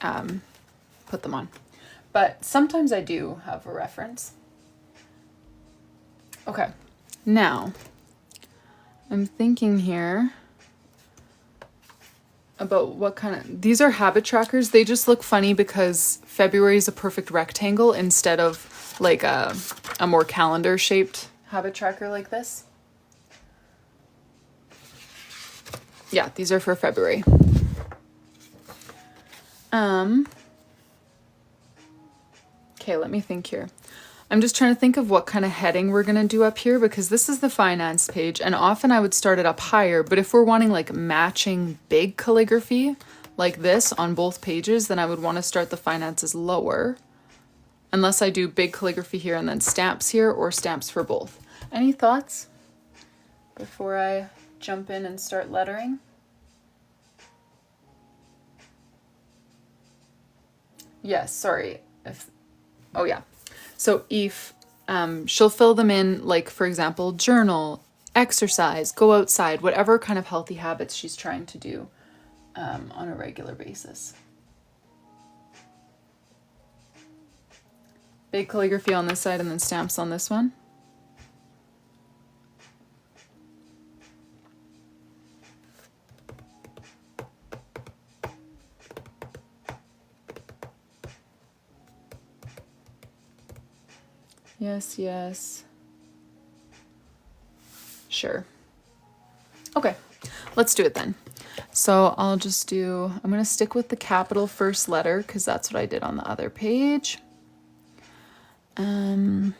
of put them on. But sometimes I do have a reference. Okay. Now, I'm thinking here about what kind of, these are habit trackers. They just look funny because February is a perfect rectangle instead of like a more calendar shaped habit tracker like this. Yeah, these are for February. Okay, let me think here. I'm just trying to think of what kind of heading we're going to do up here, because this is the finance page, and often I would start it up higher, but if we're wanting like matching big calligraphy like this on both pages, then I would want to start the finances lower, unless I do big calligraphy here and then stamps here, or stamps for both. Any thoughts before I jump in and start lettering? Yes, sorry. Oh yeah. So if she'll fill them in, like, for example, journal, exercise, go outside, whatever kind of healthy habits she's trying to do on a regular basis. Big calligraphy on this side and then stamps on this one. Yes, yes. Sure. Okay, let's do it then. So I'll just do, I'm going to stick with the capital first letter because that's what I did on the other page. And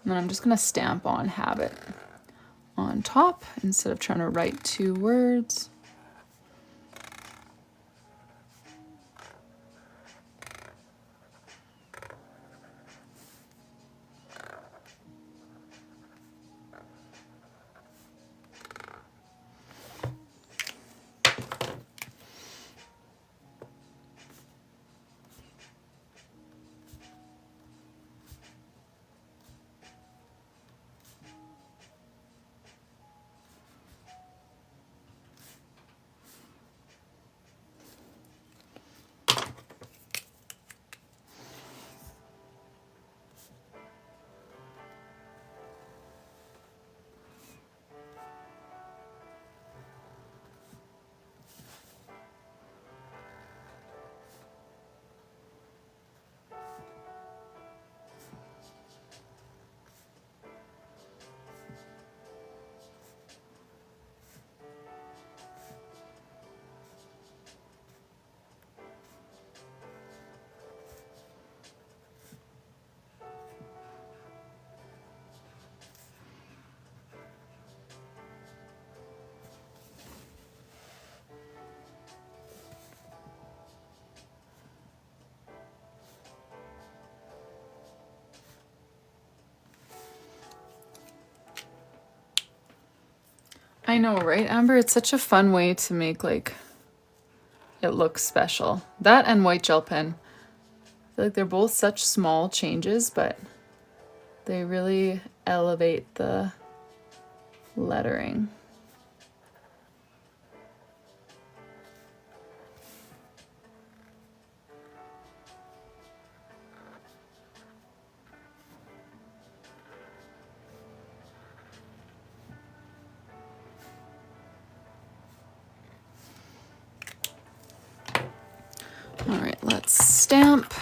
then I'm just going to stamp on habit on top instead of trying to write two words. I know, right, Amber? It's such a fun way to make, like, it look special. That and white gel pen. I feel like they're both such small changes, but they really elevate the lettering. All right, let's stamp.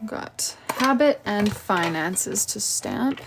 Got habit and finances to stamp.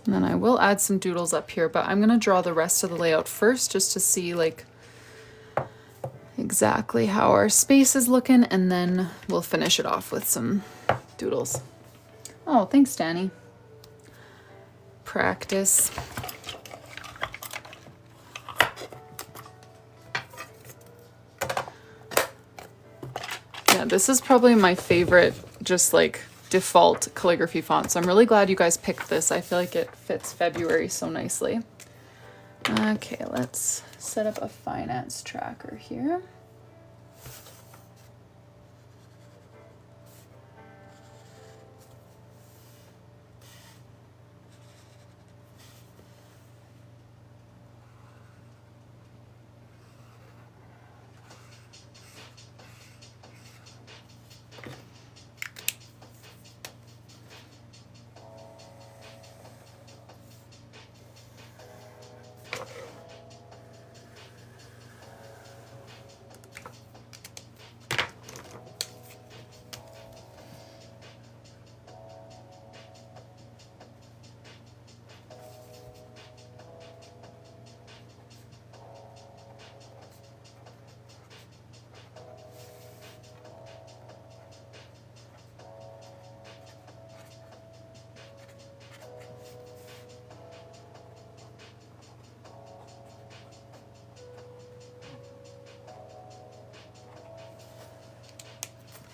And then I will add some doodles up here, but I'm going to draw the rest of the layout first just to see, like, exactly how our space is looking, and then we'll finish it off with some doodles. Oh, thanks, Danny. Practice. Yeah, this is probably my favorite, just like default calligraphy font. So I'm really glad you guys picked this. I feel like it fits February so nicely. Okay, let's set up a finance tracker here.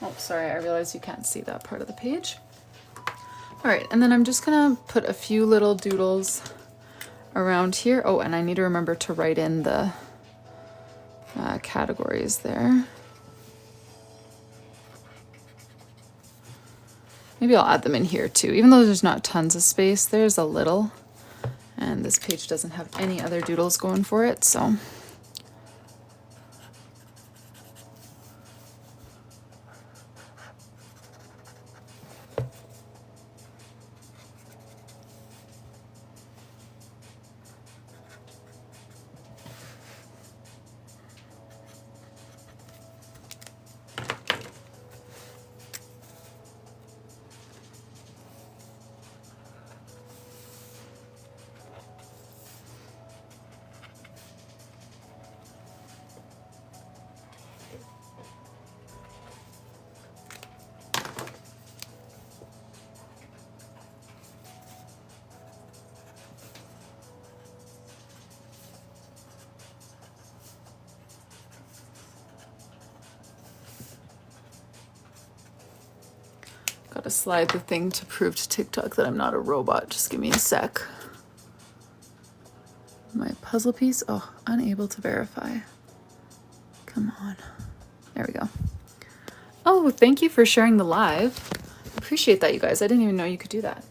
Oh, sorry, I realized you can't see that part of the page. All right, and then I'm just gonna put a few little doodles around here. Oh, and I need to remember to write in the categories there. Maybe I'll add them in here too. Even though there's not tons of space, there's a little. And this page doesn't have any other doodles going for it, so. Gotta slide the thing to prove to TikTok that I'm not a robot. Just give me a sec. My puzzle piece, oh, unable to verify. Come on. There we go. Oh, thank you for sharing the live. Appreciate that, you guys. I didn't even know you could do that.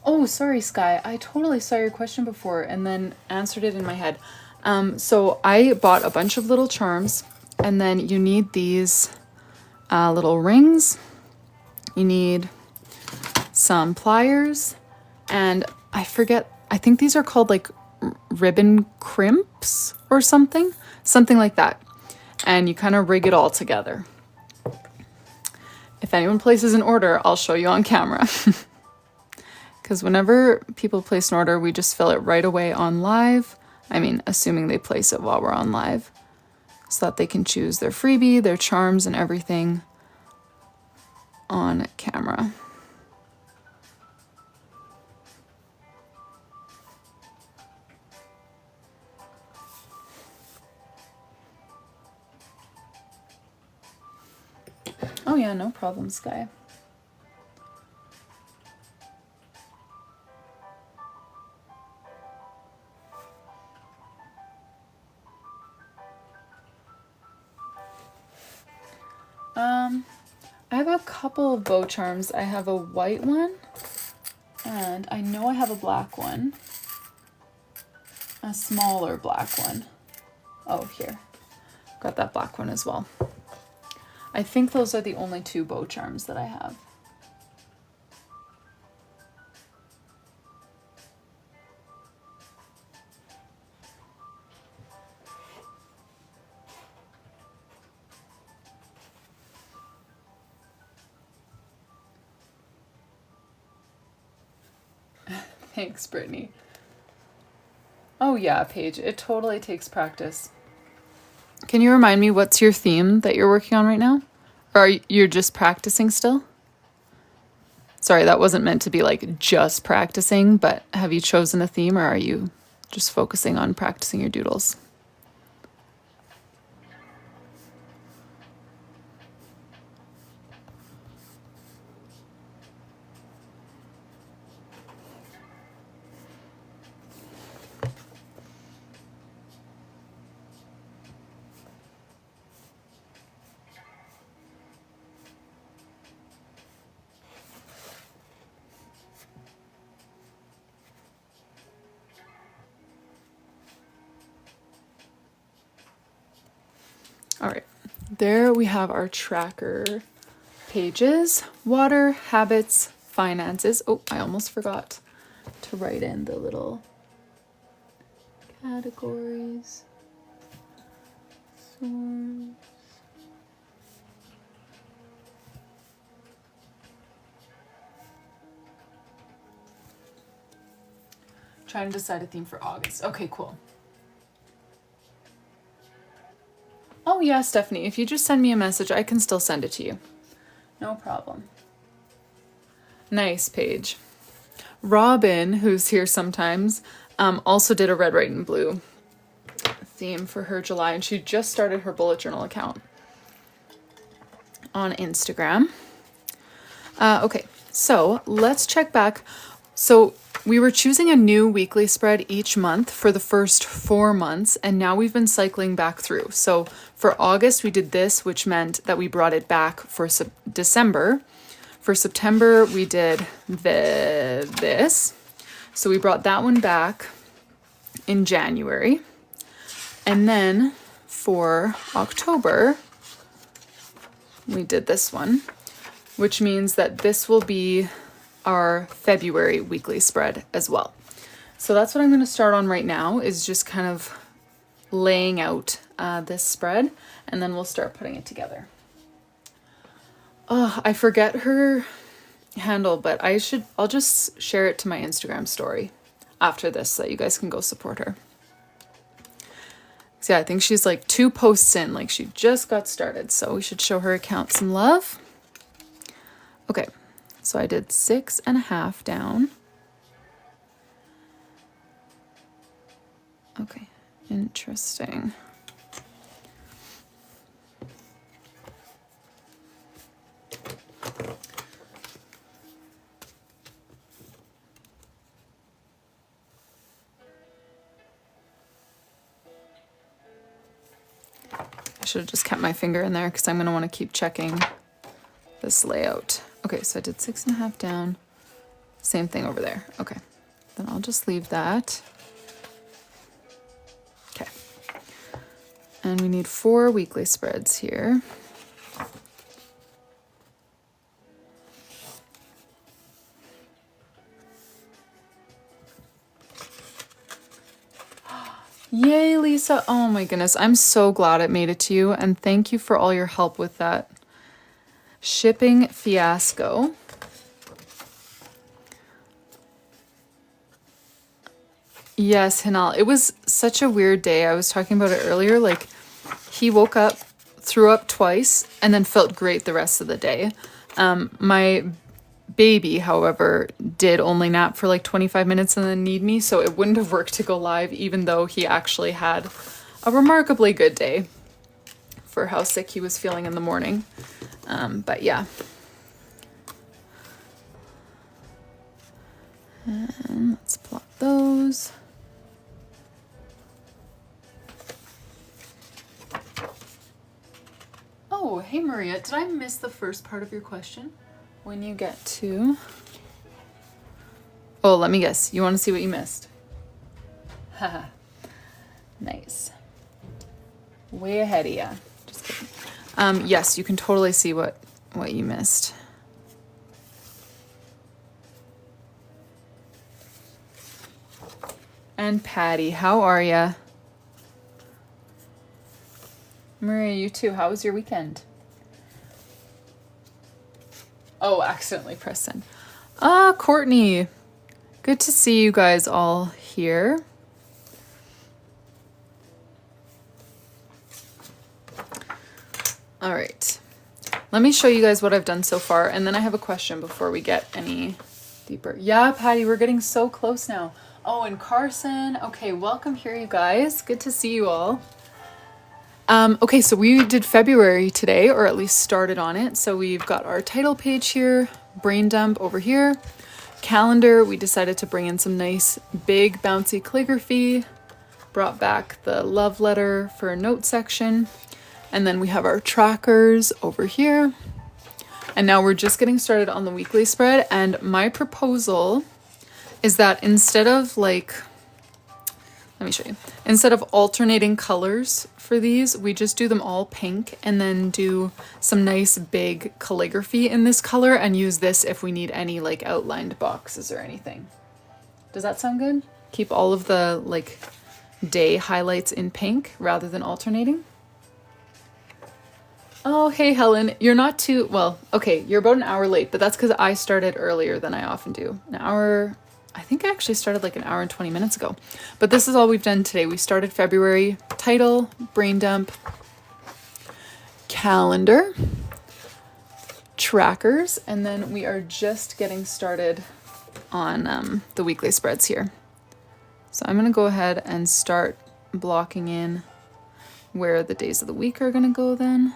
Oh, sorry, Sky. I totally saw your question before and then answered it in my head. So I bought a bunch of little charms, and then you need these little rings. You need some pliers, and I forget, I think these are called like ribbon crimps or something like that. And you kind of rig it all together. If anyone places an order, I'll show you on camera. Because whenever people place an order, we just fill it right away on live. I mean, assuming they place it while we're on live, so that they can choose their freebie, their charms, and everything on camera. Oh yeah, no problem, Sky. I have a couple of bow charms. I have a white one, and I know I have a black one. A smaller black one. Oh, here. Got that black one as well. I think those are the only two bow charms that I have. Thanks, Brittany. Oh yeah, Paige, it totally takes practice. Can you remind me what's your theme that you're working on right now? Or are you just practicing still? Sorry, that wasn't meant to be like just practicing, but have you chosen a theme or are you just focusing on practicing your doodles? All right, there we have our tracker pages: water, habits, finances. Oh, I almost forgot to write in the little categories. Source. Trying to decide a theme for August. Okay, cool. Oh yeah, Stephanie, if you just send me a message, I can still send it to you. No problem. Nice, Paige. Robin, who's here sometimes, also did a red, white, and blue theme for her July, and she just started her bullet journal account on Instagram. Okay, so let's check back. So we were choosing a new weekly spread each month for the first 4 months, and now we've been cycling back through. So for August, we did this, which meant that we brought it back for December. For September, we did this. So we brought that one back in January. And then for October, we did this one, which means that this will be our February weekly spread as well. So that's what I'm going to start on right now, is just kind of laying out this spread, and then we'll start putting it together. Oh, I forget her handle, but I'll just share it to my Instagram story after this so that you guys can go support her. So yeah, I think she's like 2 posts in, like she just got started, so we should show her account some love. Okay. So I did 6.5 down. Okay, interesting. I should have just kept my finger in there because I'm going to want to keep checking this layout. Okay, so I did 6.5 down. Same thing over there. Okay, then I'll just leave that. Okay. And we need 4 weekly spreads here. Yay, Lisa. Oh my goodness. I'm so glad it made it to you. And thank you for all your help with that shipping fiasco. Yes, Hinal. It was such a weird day. I was talking about it earlier. Like, he woke up, threw up twice, and then felt great the rest of the day. My baby, however, did only nap for like 25 minutes and then need me, so it wouldn't have worked to go live, even though he actually had a remarkably good day for how sick he was feeling in the morning. But yeah. And let's plot those. Oh, hey Maria, did I miss the first part of your question? When you get to... Oh, let me guess. You want to see what you missed? Haha. Nice. Way ahead of ya. Just kidding. Yes, you can totally see what you missed. And Patty, how are ya? Maria, you too. How was your weekend? Oh, accidentally pressed send. Courtney. Good to see you guys all here. All right. Let me show you guys what I've done so far, and then I have a question before we get any deeper. Yeah, Patty, we're getting so close now. Oh, and Carson. Okay, welcome here, you guys. Good to see you all. Okay, so we did February today, or at least started on it. So we've got our title page here, brain dump over here, calendar. We decided to bring in some nice big bouncy calligraphy, brought back the love letter for a note section, and then we have our trackers over here. And now we're just getting started on the weekly spread, and my proposal is that instead of like, let me show you, instead of alternating colors for these, we just do them all pink and then do some nice big calligraphy in this color and use this if we need any like outlined boxes or anything. Does that sound good? Keep all of the like day highlights in pink rather than alternating. Oh, hey, Helen, you're not too, well, okay, you're about an hour late, but that's because I started earlier than I often do. An hour, I think I actually started like an hour and 20 minutes ago. But this is all we've done today. We started February, title, brain dump, calendar, trackers, and then we are just getting started on the weekly spreads here. So I'm going to go ahead and start blocking in where the days of the week are going to go then.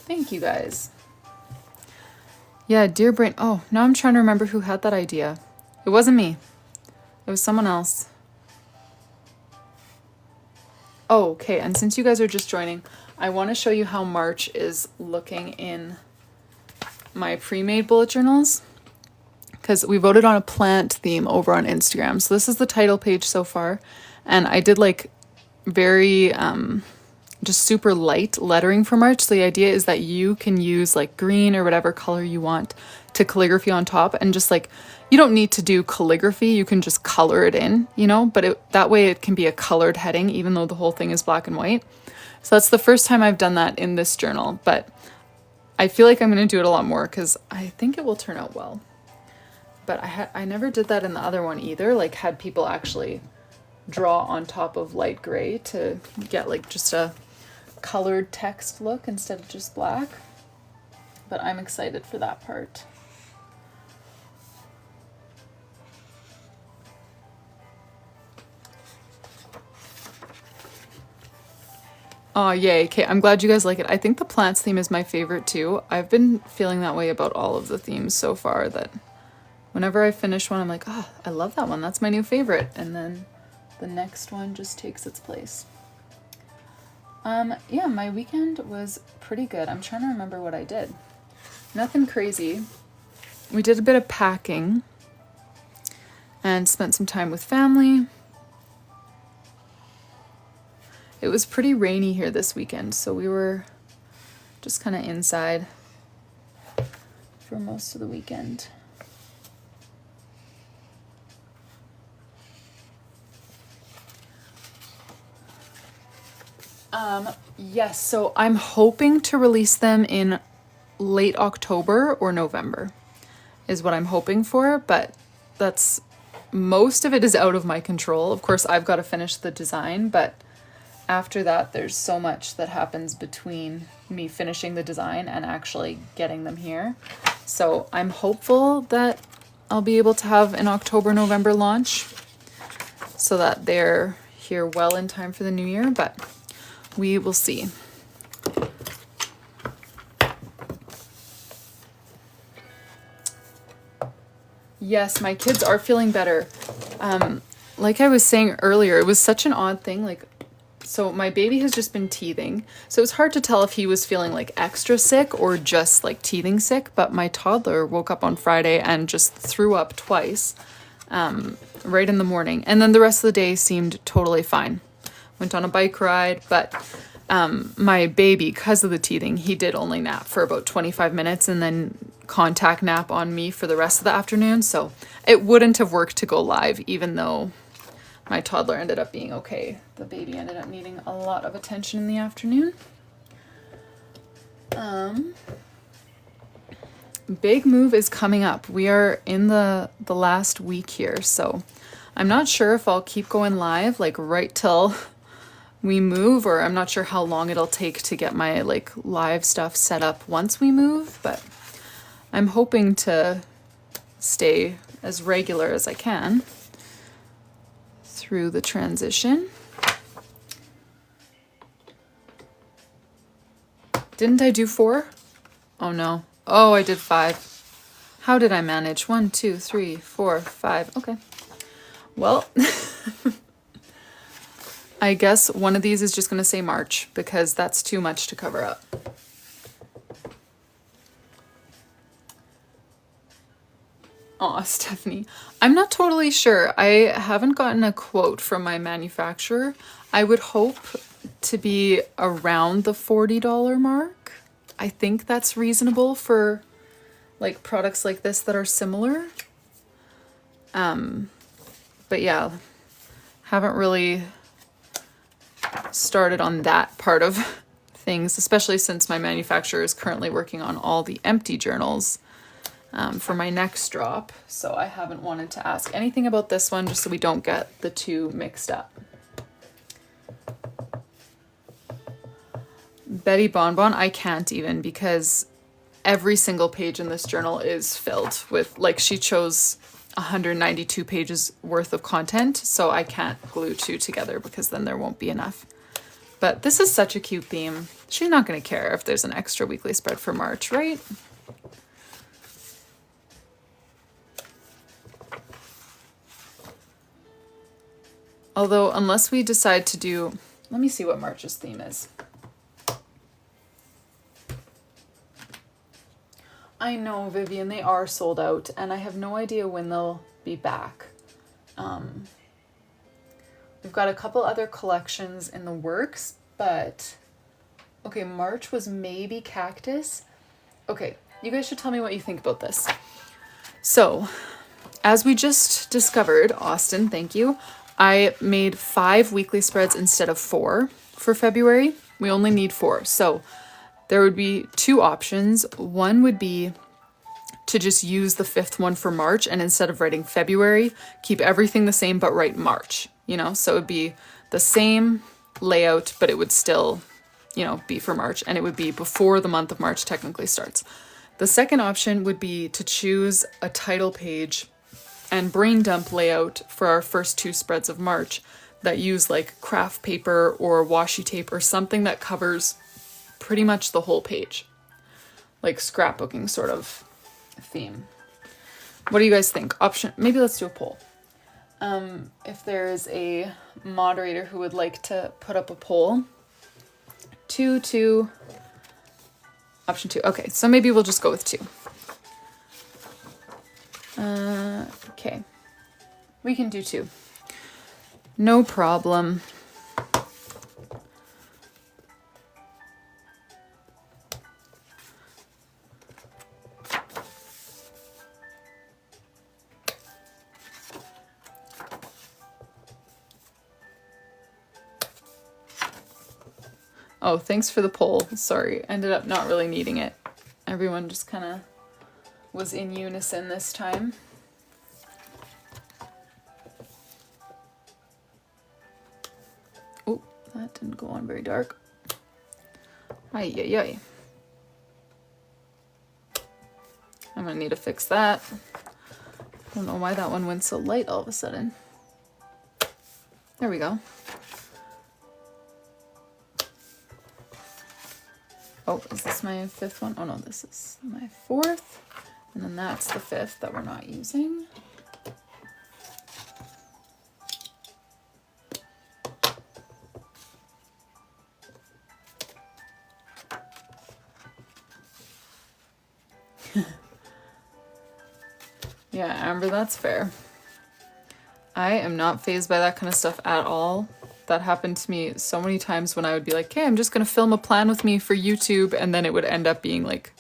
Thank you guys. Yeah, dear brain. Oh, now I'm trying to remember who had that idea. It wasn't me. It was someone else. Oh, okay. And since you guys are just joining, I want to show you how March is looking in my pre-made bullet journals, because we voted on a plant theme over on Instagram. So this is the title page so far. And I did like very, just super light lettering for March. So the idea is that you can use like green or whatever color you want to calligraphy on top, and just like, you don't need to do calligraphy, you can just color it in, you know, but that way it can be a colored heading even though the whole thing is black and white. So that's the first time I've done that in this journal, but I feel like I'm going to do it a lot more because I think it will turn out well. But I never did that in the other one either, like had people actually draw on top of light gray to get like just a colored text look instead of just black. But I'm excited for that part. Oh, yay. Okay, I'm glad you guys like it. I think the plants theme is my favorite too. I've been feeling that way about all of the themes so far, that whenever I finish one, I'm like, oh, I love that one. That's my new favorite. And then the next one just takes its place. Yeah, my weekend was pretty good. I'm trying to remember what I did. Nothing crazy. We did a bit of packing and spent some time with family. It was pretty rainy here this weekend, so we were just kind of inside for most of the weekend. Yes, so I'm hoping to release them in late October or November is what I'm hoping for, but most of it is out of my control. Of course, I've got to finish the design, but after that, there's so much that happens between me finishing the design and actually getting them here. So I'm hopeful that I'll be able to have an October, November launch so that they're here well in time for the new year, but we will see. Yes, my kids are feeling better. Like I was saying earlier, it was such an odd thing. Like, so my baby has just been teething. So it was hard to tell if he was feeling like extra sick or just like teething sick. But my toddler woke up on Friday and just threw up twice, right in the morning. And then the rest of the day seemed totally fine. Went on a bike ride, but my baby, because of the teething, he did only nap for about 25 minutes and then contact nap on me for the rest of the afternoon. So it wouldn't have worked to go live, even though my toddler ended up being okay. The baby ended up needing a lot of attention in the afternoon. Big move is coming up. We are in the last week here, so I'm not sure if I'll keep going live like right till we move, or I'm not sure how long it'll take to get my like live stuff set up once we move, but I'm hoping to stay as regular as I can through the transition. Didn't I do 4? Oh no. Oh, I did 5. How did I manage? 1, 2, 3, 4, 5. Okay. Well, I guess one of these is just going to say March because that's too much to cover up. Aw, Stephanie. I'm not totally sure. I haven't gotten a quote from my manufacturer. I would hope to be around the $40 mark. I think that's reasonable for like products like this that are similar. But yeah, haven't really started on that part of things, especially since my manufacturer is currently working on all the empty journals for my next drop. So I haven't wanted to ask anything about this one just so we don't get the two mixed up. Betty Bonbon, I can't even, because every single page in this journal is filled with, like, she chose 192 pages worth of content, so I can't glue 2 together because then there won't be enough. But this is such a cute theme. She's not going to care if there's an extra weekly spread for March, right? Although, unless we decide to do... Let me see what March's theme is. I know, Vivian, they are sold out, and I have no idea when they'll be back. We've got a couple other collections in the works, but... Okay, March was maybe cactus. Okay, you guys should tell me what you think about this. So, as we just discovered, Austin, thank you, I made 5 weekly spreads instead of 4 for February. We only need 4, so there would be 2 options. One would be to just use the 5th one for March, and instead of writing February, keep everything the same but write March, you know? So it would be the same layout, but it would still, you know, be for March, and it would be before the month of March technically starts. The second option would be to choose a title page and brain dump layout for our first 2 spreads of March that use like craft paper or washi tape or something that covers pretty much the whole page, like scrapbooking sort of theme. What do you guys think? Option, maybe let's do a poll. If there's a moderator who would like to put up a poll. 2, option 2. Okay, so maybe we'll just go with 2. Okay, we can do 2. No problem. Oh, thanks for the poll. Sorry, ended up not really needing it. Everyone just kind of was in unison this time. Oh, that didn't go on very dark. Ay, ay, ay. I'm gonna need to fix that. I don't know why that one went so light all of a sudden. There we go. Oh, is this my fifth one? Oh no, this is my fourth. And then that's the fifth that we're not using. Yeah, Amber, that's fair. I am not fazed by that kind of stuff at all. That happened to me so many times when I would be like, hey, I'm just gonna film a plan with me for YouTube, and then it would end up being like,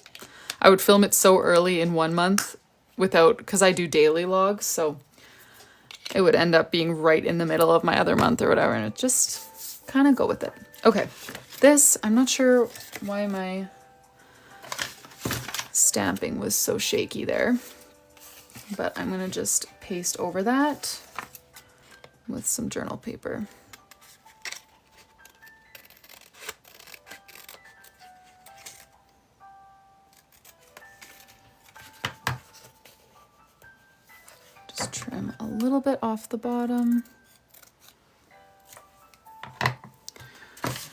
I would film it so early in one month without, because I do daily logs, so it would end up being right in the middle of my other month or whatever, and it just kind of go with it. Okay, this, I'm not sure why my stamping was so shaky there, but I'm gonna just paste over that with some journal paper. Just trim a little bit off the bottom.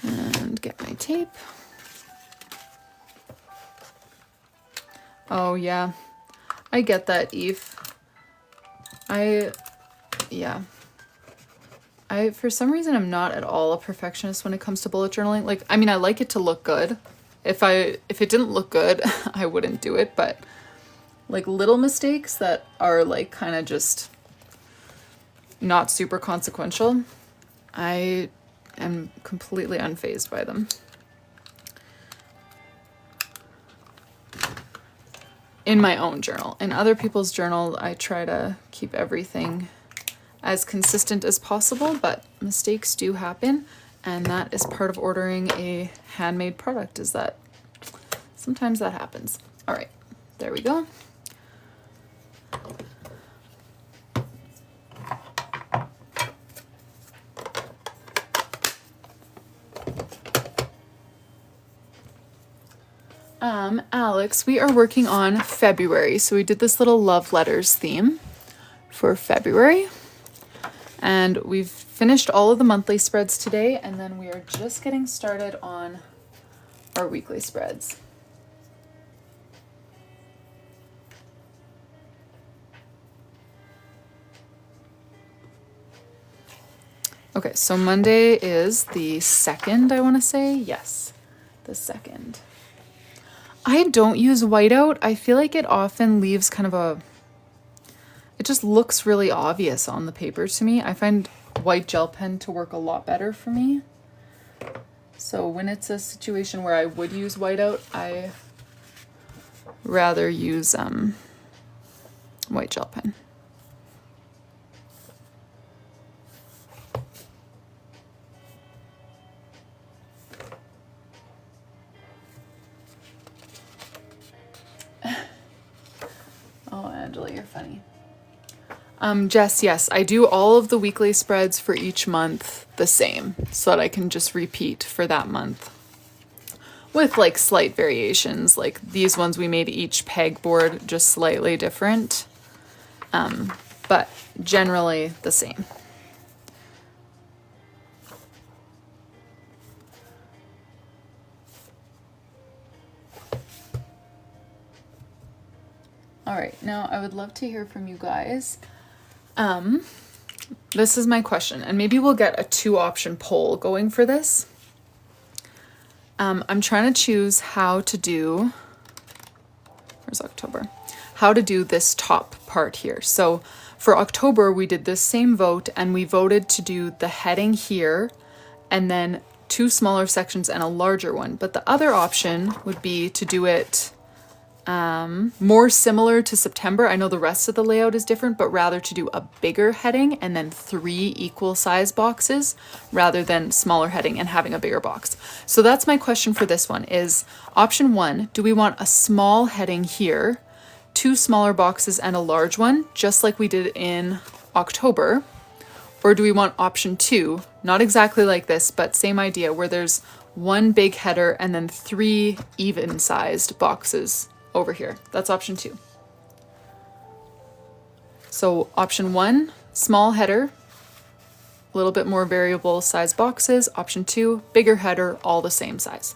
And get my tape. Oh yeah, I get that, Eve. I for some reason I'm not at all a perfectionist when it comes to bullet journaling. Like, I mean, I like it to look good. If it didn't look good, I wouldn't do it, but like little mistakes that are like kind of just not super consequential, I am completely unfazed by them. In my own journal. In other people's journal, I try to keep everything as consistent as possible, but mistakes do happen, and that is part of ordering a handmade product, is that sometimes that happens. All right, there we go. Alex, we are working on February. So we did this little love letters theme for February. And we've finished all of the monthly spreads today, and then we are just getting started on our weekly spreads. Okay, so Monday is the 2nd, I want to say. Yes, the 2nd. I don't use whiteout. I feel like it often leaves kind of a... It just looks really obvious on the paper to me. I find white gel pen to work a lot better for me. So when it's a situation where I would use whiteout, I rather use white gel pen. Oh, Angela, you're funny. Jess, yes, I do all of the weekly spreads for each month the same, so that I can just repeat for that month. With like slight variations, like these ones we made each pegboard just slightly different, but generally the same. All right, now I would love to hear from you guys. This is my question, and maybe we'll get a 2-option poll going for this. I'm trying to choose how to do, where's October? How to do this top part here. So for October, we did this same vote, and we voted to do the heading here, and then 2 smaller sections and a larger one. But the other option would be to do it more similar to September. I know the rest of the layout is different, but rather to do a bigger heading and then 3 equal size boxes rather than smaller heading and having a bigger box. So that's my question for this one is option 1, do we want a small heading here, 2 smaller boxes and a large one, just like we did in October? Or do we want option 2, Not exactly like this, but same idea, where there's one big header and then 3 even-sized boxes over here. That's option 2. So option 1, small header, a little bit more variable size boxes. Option 2, bigger header, all the same size.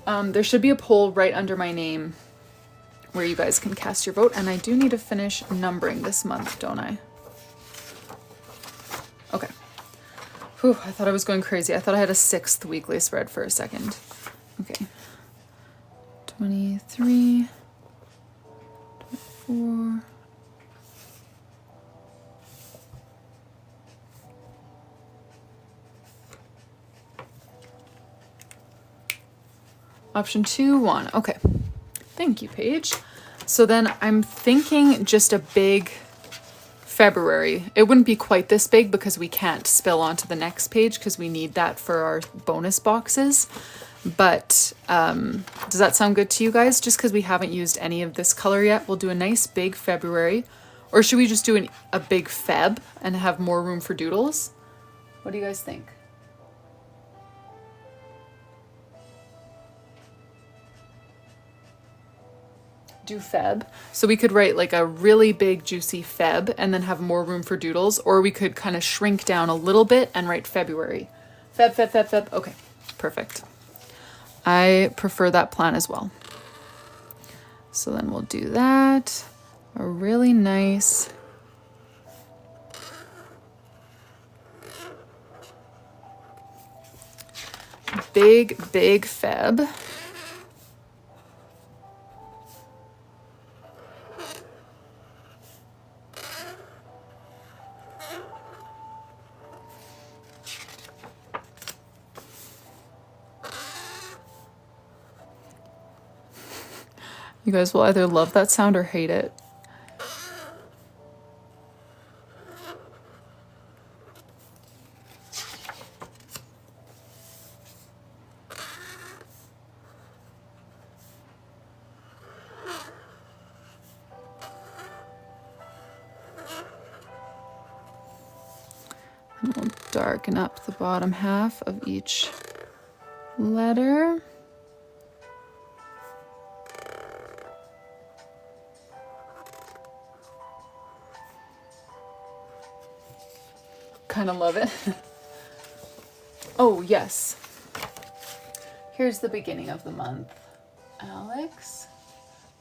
There should be a poll right under my name where you guys can cast your vote, and I do need to finish numbering this month, don't I? Okay. Whew, I thought I was going crazy. I thought I had a 6th weekly spread for a second. Okay. 23, 24. Option 2, 1. Okay. Thank you, Paige. So then I'm thinking just a big February. It wouldn't be quite this big because we can't spill onto the next page because we need that for our bonus boxes. But does that sound good to you guys? Just because we haven't used any of this color yet, we'll do a nice big February. Or should we just do a big Feb and have more room for doodles? What do you guys think? Do Feb. So we could write like a really big juicy Feb and then have more room for doodles, or we could kind of shrink down a little bit and write February. Feb, Feb, Feb, Feb. Okay, perfect. I prefer that plan as well. So then we'll do that. A really nice big Feb. You guys will either love that sound or hate it. And we'll darken up the bottom half of each letter. Kind of love it. Oh, yes. Here's the beginning of the month. Alex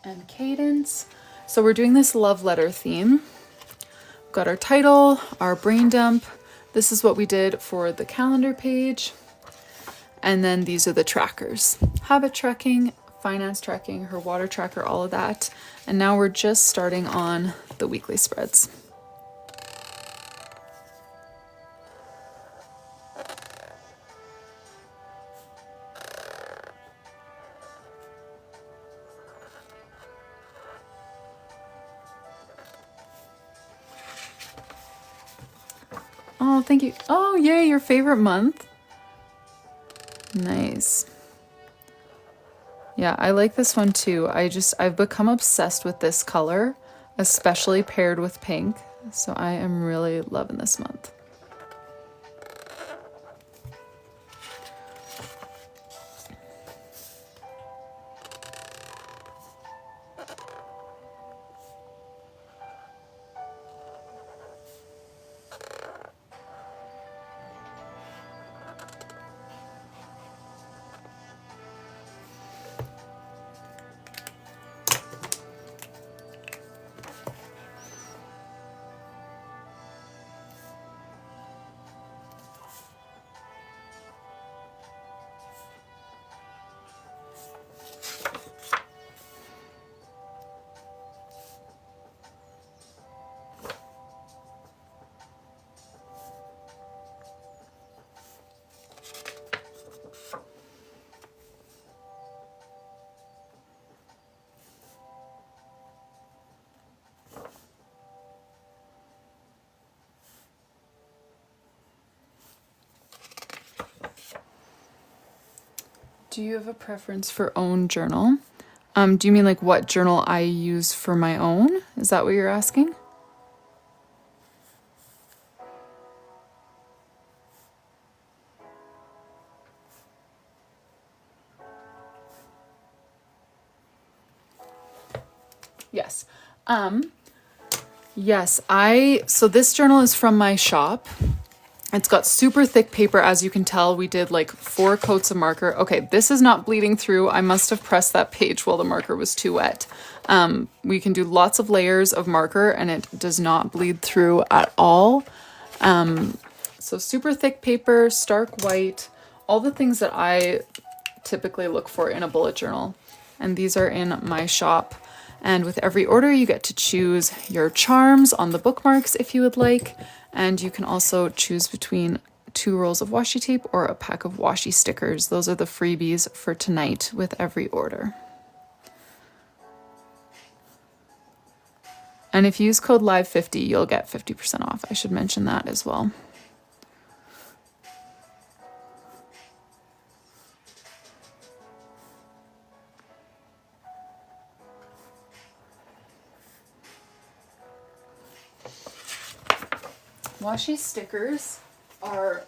and Cadence. So we're doing this love letter theme. Got our title, our brain dump. This is what we did for the calendar page. And then these are the trackers. Habit tracking, finance tracking, her water tracker, all of that. And now we're just starting on the weekly spreads. Oh, thank you. Oh, yay, your favorite month. Nice. Yeah, I like this one too. I've become obsessed with this color, especially paired with pink. So I am really loving this month. Do you have a preference for own journal? Do you mean like what journal I use for my own? Is that what you're asking? Yes. Yes, so this journal is from my shop. It's got super thick paper, as you can tell. We did like 4 coats of marker. Okay, this is not bleeding through. I must have pressed that page while the marker was too wet. We can do lots of layers of marker and it does not bleed through at all. So super thick paper, stark white, all the things that I typically look for in a bullet journal. And these are in my shop. And with every order, you get to choose your charms on the bookmarks if you would like. And you can also choose between 2 rolls of washi tape or a pack of washi stickers. Those are the freebies for tonight with every order. And if you use code LIVE50, you'll get 50% off. I should mention that as well. Washi stickers are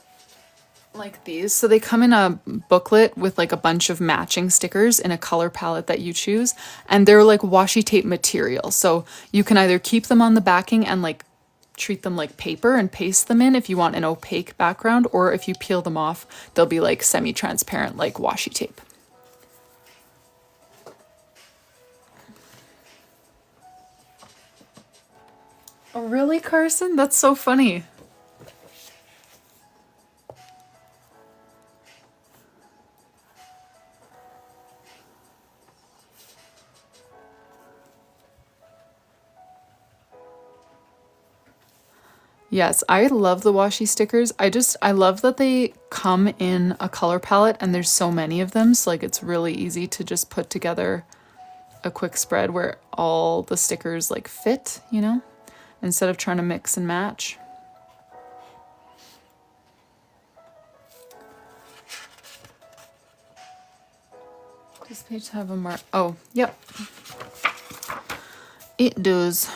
like these. So they come in a booklet with like a bunch of matching stickers in a color palette that you choose. And they're like washi tape material. So you can either keep them on the backing and like treat them like paper and paste them in if you want an opaque background, or if you peel them off, they'll be like semi-transparent like washi tape. Oh, really, Carson? That's so funny. Yes, I love the washi stickers. I love that they come in a color palette and there's so many of them. So like it's really easy to just put together a quick spread where all the stickers like fit, you know, instead of trying to mix and match. Does this page have a mark? Oh, yep. It does.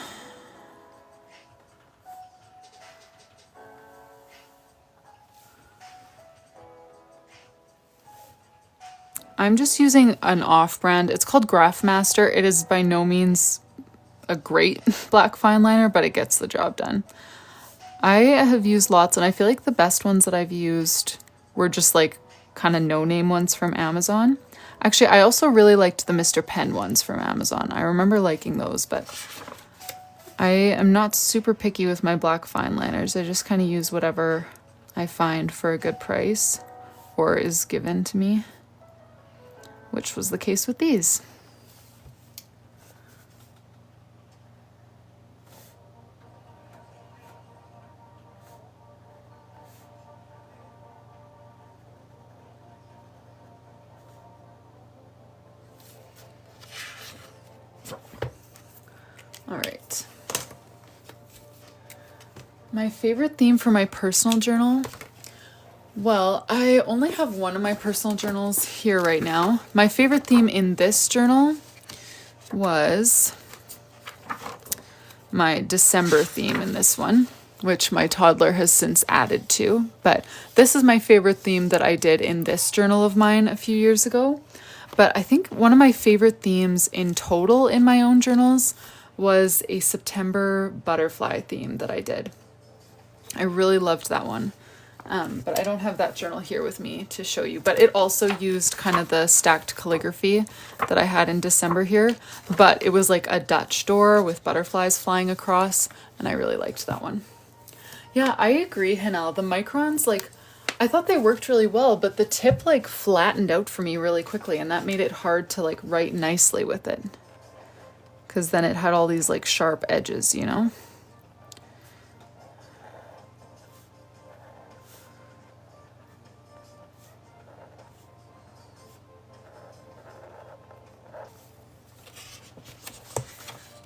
I'm just using an off-brand. It's called Graphmaster. It is by no means a great black fine liner, but it gets the job done. I have used lots, and I feel like the best ones that I've used were just like kind of no-name ones from Amazon. Actually, I also really liked the Mr. Pen ones from Amazon. I remember liking those, but I am not super picky with my black fine liners. I just kind of use whatever I find for a good price or is given to me, which was the case with these. All right. My favorite theme for my personal journal. Well, I only have one of my personal journals here right now. My favorite theme in this journal was my December theme in this one, which my toddler has since added to. But this is my favorite theme that I did in this journal of mine a few years ago. But I think one of my favorite themes in total in my own journals was a September butterfly theme that I did. I really loved that one. But I don't have that journal here with me to show you. But it also used kind of the stacked calligraphy that I had in December here. But it was like a Dutch door with butterflies flying across. And I really liked that one. Yeah, I agree, Hanel. The microns, like, I thought they worked really well. But the tip, like, flattened out for me really quickly. And that made it hard to, like, write nicely with it. Because then it had all these, like, sharp edges, you know?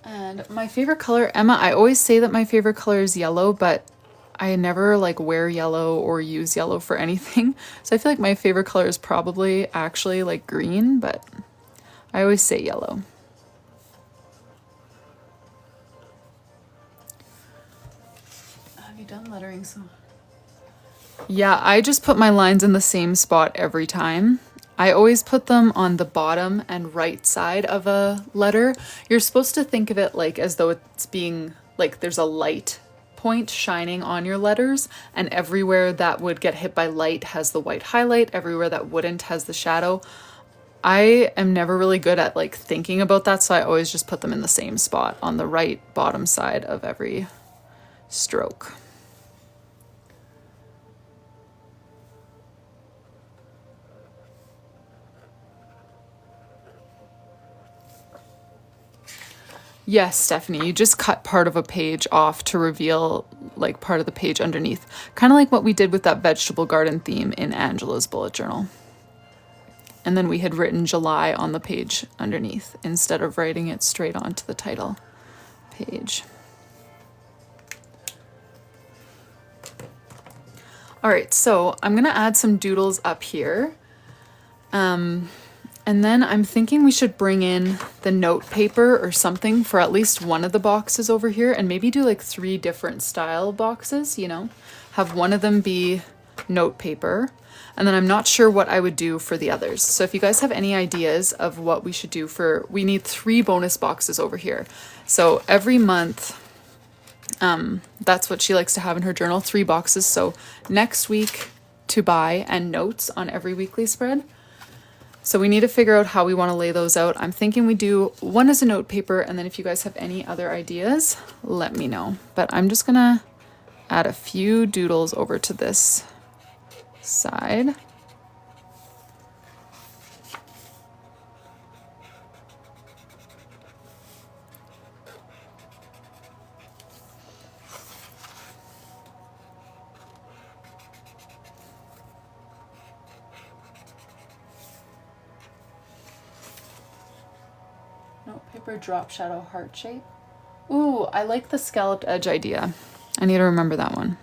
And my favorite color, Emma, I always say that my favorite color is yellow, but I never like wear yellow or use yellow for anything. So I feel like my favorite color is probably actually like green, but I always say yellow. Have you done lettering? So yeah, I just put my lines in the same spot every time. I always put them on the bottom and right side of a letter. You're supposed to think of it like as though it's being like there's a light point shining on your letters, and everywhere that would get hit by light has the white highlight, everywhere that wouldn't has the shadow. I am never really good at like thinking about that, so I always just put them in the same spot on the right bottom side of every stroke. Yes, Stephanie, you just cut part of a page off to reveal like part of the page underneath. Kind of like what we did with that vegetable garden theme in Angela's bullet journal. And then we had written July on the page underneath instead of writing it straight onto the title page. All right, so I'm gonna add some doodles up here. And then I'm thinking we should bring in the note paper or something for at least one of the boxes over here, and maybe do like 3 different style boxes, you know, have one of them be note paper. And then I'm not sure what I would do for the others. So if you guys have any ideas of what we should do for, we need 3 bonus boxes over here. So every month, that's what she likes to have in her journal, 3 boxes. So next week to buy and notes on every weekly spread. So we need to figure out how we want to lay those out. I'm thinking we do one as a note paper, and then if you guys have any other ideas, let me know. But I'm just gonna add a few doodles over to this side. Note paper drop shadow heart shape. Ooh, I like the scalloped edge idea. I need to remember that one.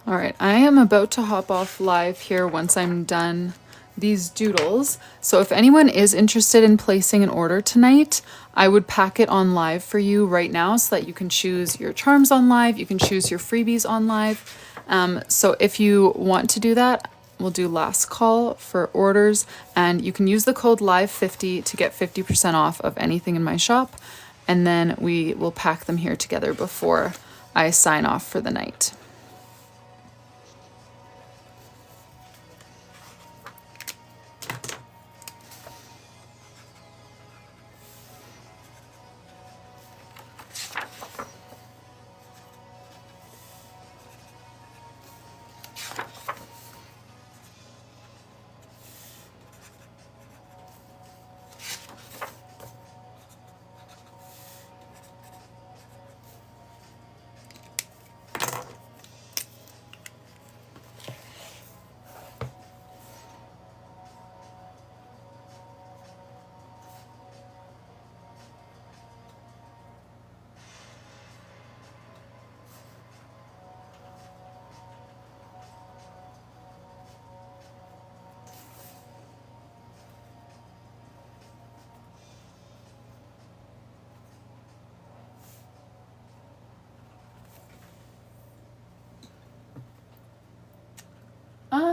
All right, I am about to hop off live here once I'm done these doodles. So if anyone is interested in placing an order tonight, I would pack it on live for you right now so that you can choose your charms on live, you can choose your freebies on live. So if you want to do that, we'll do last call for orders, and you can use the code LIVE50 to get 50% off of anything in my shop, and then we will pack them here together before I sign off for the night.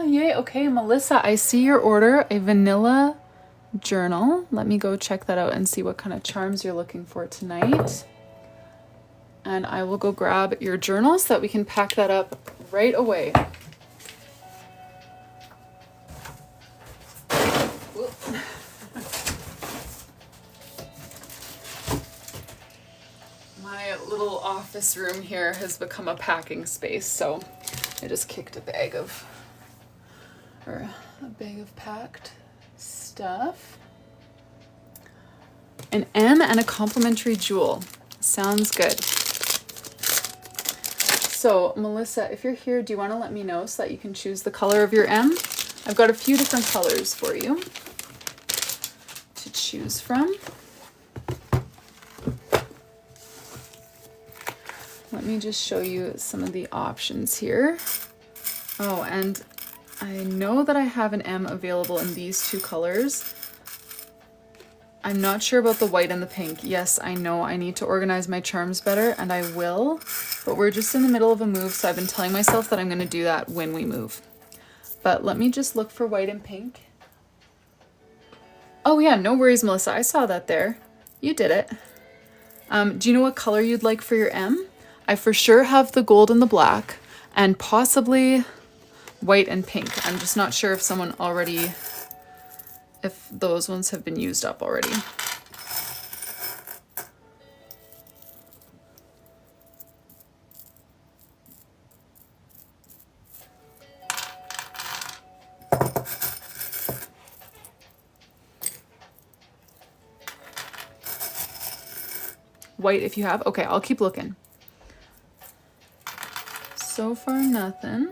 Yay. Okay, Melissa, I see your order, a vanilla journal. Let me go check that out and see what kind of charms you're looking for tonight. And I will go grab your journal so that we can pack that up right away. My little office room here has become a packing space, so I just kicked a bag of or a bag of packed stuff. An M and a complimentary jewel. Sounds good. So Melissa, if you're here, do you want to let me know so that you can choose the color of your M? I've got a few different colors for you to choose from. Let me just show you some of the options here. Oh, and I know that I have an M available in these two colors. I'm not sure about the white and the pink. Yes, I know I need to organize my charms better, and I will, but we're just in the middle of a move, so I've been telling myself that I'm going to do that when we move. But let me just look for white and pink. Oh yeah, no worries, Melissa. I saw that there. You did it. Do you know what color you'd like for your M? I for sure have the gold and the black, and possibly white and pink. I'm just not sure if someone already... if those ones have been used up already. White if you have. Okay, I'll keep looking. So far, nothing.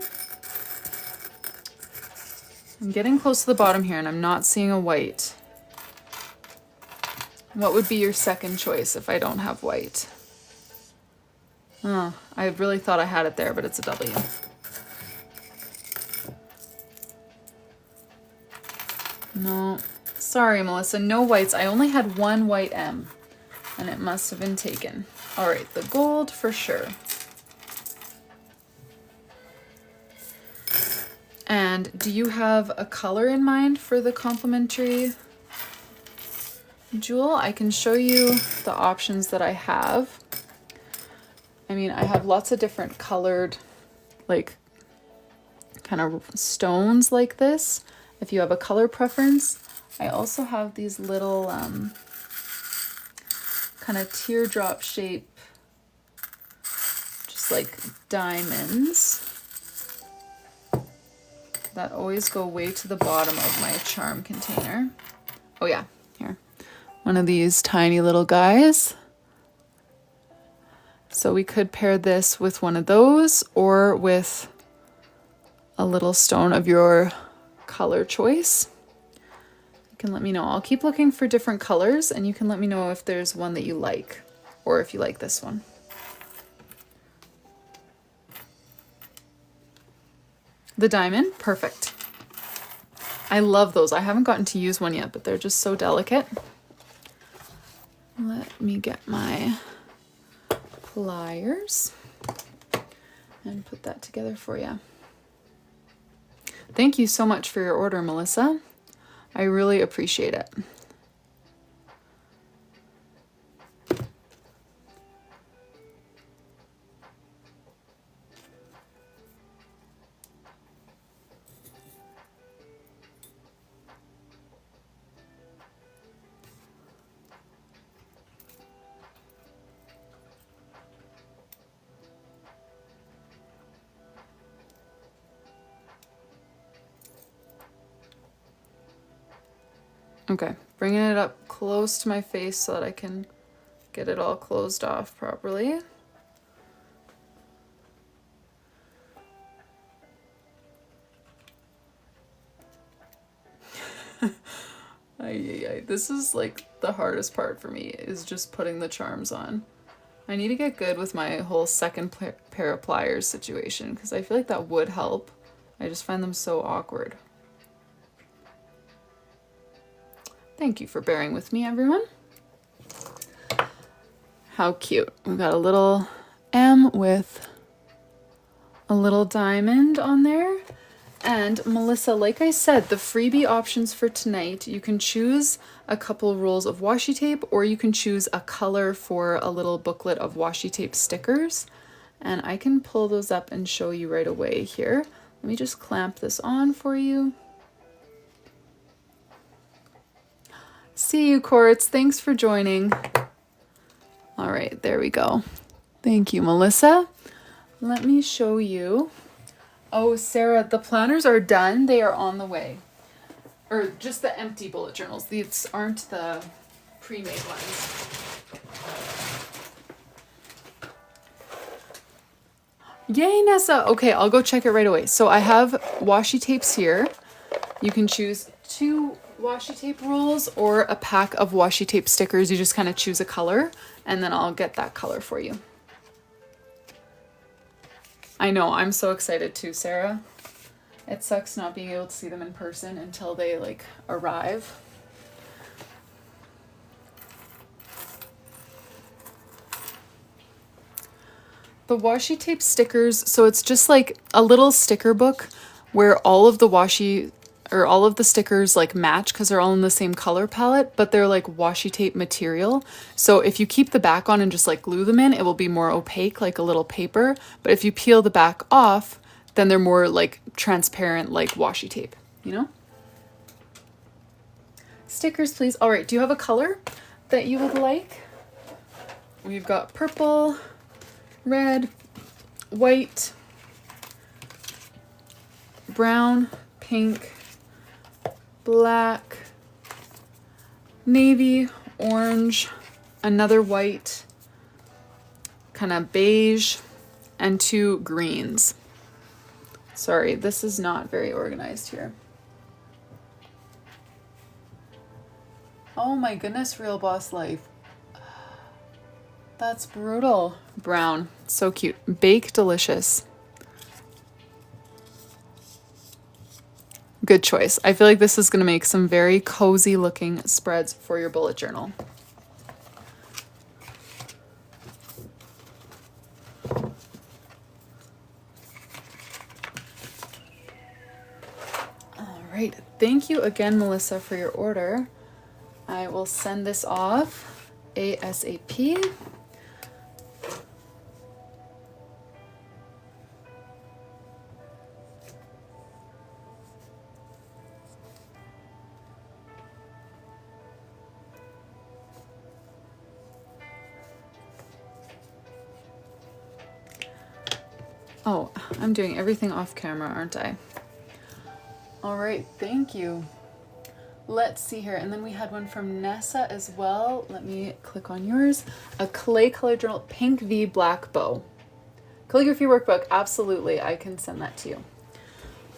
I'm getting close to the bottom here and I'm not seeing a white. What would be your second choice if I don't have white? Oh, I really thought I had it there, but it's a W. No, sorry, Melissa, no whites. I only had one white M and it must have been taken. All right, the gold for sure. And do you have a color in mind for the complimentary jewel? I can show you the options that I have. I mean, I have lots of different colored, like, kind of stones like this. If you have a color preference, I also have these little kind of teardrop shape, just like diamonds that always go way to the bottom of my charm container. Oh yeah, here. One of these tiny little guys. So we could pair this with one of those or with a little stone of your color choice. You can let me know. I'll keep looking for different colors and you can let me know if there's one that you like or if you like this one. The diamond, perfect. I love those. I haven't gotten to use one yet, but they're just so delicate. Let me get my pliers and put that together for you. Thank you so much for your order, Melissa. I really appreciate it. Okay, bringing it up close to my face so that I can get it all closed off properly. This is like the hardest part for me, is just putting the charms on. I need to get good with my whole second pair of pliers situation because I feel like that would help. I just find them so awkward. Thank you for bearing with me, everyone. How cute. We've got a little M with a little diamond on there. And Melissa, like I said, the freebie options for tonight, you can choose a couple rolls of washi tape or you can choose a color for a little booklet of washi tape stickers. And I can pull those up and show you right away here. Let me just clamp this on for you. See you, Quartz. Thanks for joining. All right, there we go. Thank you, Melissa. Let me show you. Oh, Sarah, the planners are done. They are on the way. Or just the empty bullet journals. These aren't the pre-made ones. Yay, Nessa. Okay, I'll go check it right away. So I have washi tapes here. You can choose 2 washi tape rolls or a pack of washi tape stickers. You just kind of choose a color and then I'll get that color for you. I know, I'm so excited too, Sarah. It sucks not being able to see them in person until they like arrive. The washi tape stickers, so it's just like a little sticker book where all of the washi or all of the stickers like match because they're all in the same color palette, but they're like washi tape material. So if you keep the back on and just like glue them in, it will be more opaque, like a little paper. But if you peel the back off, then they're more like transparent, like washi tape, you know? Stickers, please. All right, do you have a color that you would like? We've got purple, red, white, brown, pink, black, navy, orange, another white, kind of beige, and 2 greens. Sorry, this is not very organized here. Oh my goodness, Real Boss Life. That's brutal. Brown, so cute. Bake delicious. Good choice. I feel like this is going to make some very cozy looking spreads for your bullet journal. All right. Thank you again, Melissa, for your order. I will send this off ASAP. Oh, I'm doing everything off camera, aren't I? All right, thank you. Let's see here. And then we had one from Nessa as well. Let me click on yours. A clay color journal, pink V black bow. Calligraphy workbook, absolutely. I can send that to you.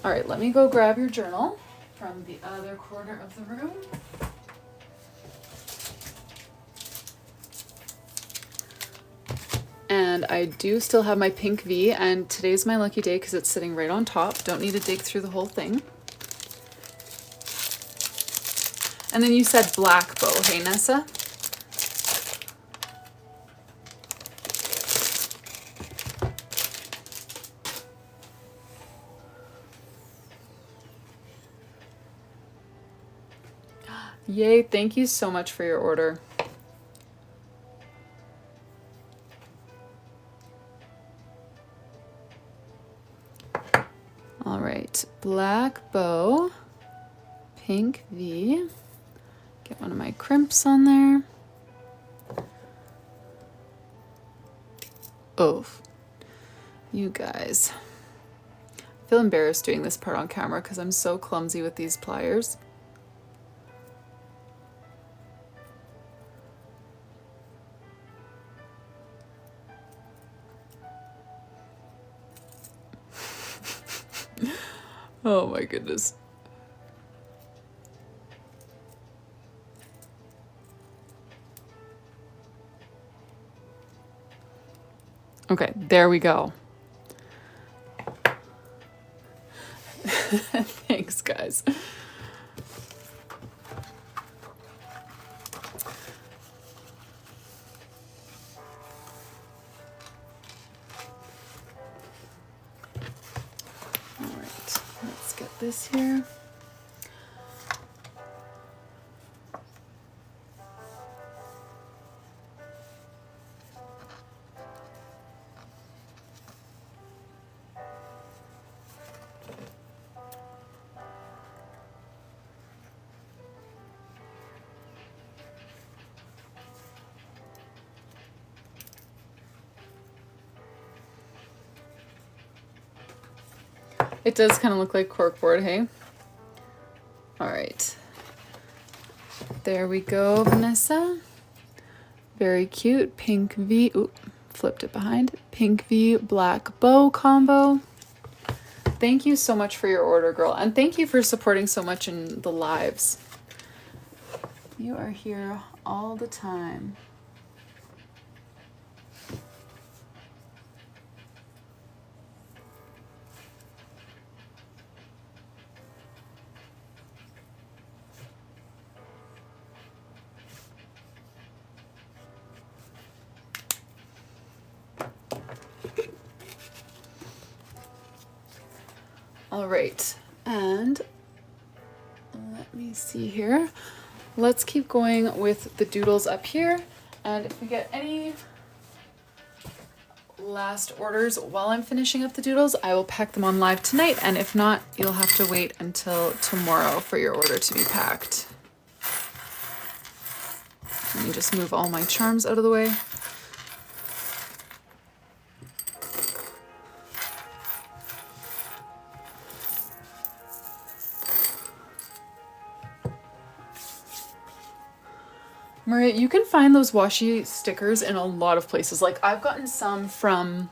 All right, let me go grab your journal from the other corner of the room. And I do still have my pink V, and today's my lucky day because it's sitting right on top. Don't need to dig through the whole thing. And then you said black bow, hey Nessa? Yay, thank you so much for your order. All right, black bow, pink V. Get one of my crimps on there. Oh, you guys. I feel embarrassed doing this part on camera because I'm so clumsy with these pliers. Oh my goodness. Okay, there we go. Thanks, guys. All right, let's get this here. It does kind of look like corkboard, hey? All right. There we go, Vanessa. Very cute. Pink V. Ooh, flipped it behind. Pink V black bow combo. Thank you so much for your order, girl. And thank you for supporting so much in the lives. You are here all the time. All right, and let me see here. Let's keep going with the doodles up here. And if we get any last orders while I'm finishing up the doodles, I will pack them on live tonight. And if not, you'll have to wait until tomorrow for your order to be packed. Let me just move all my charms out of the way. Maria, you can find those washi stickers in a lot of places. Like I've gotten some from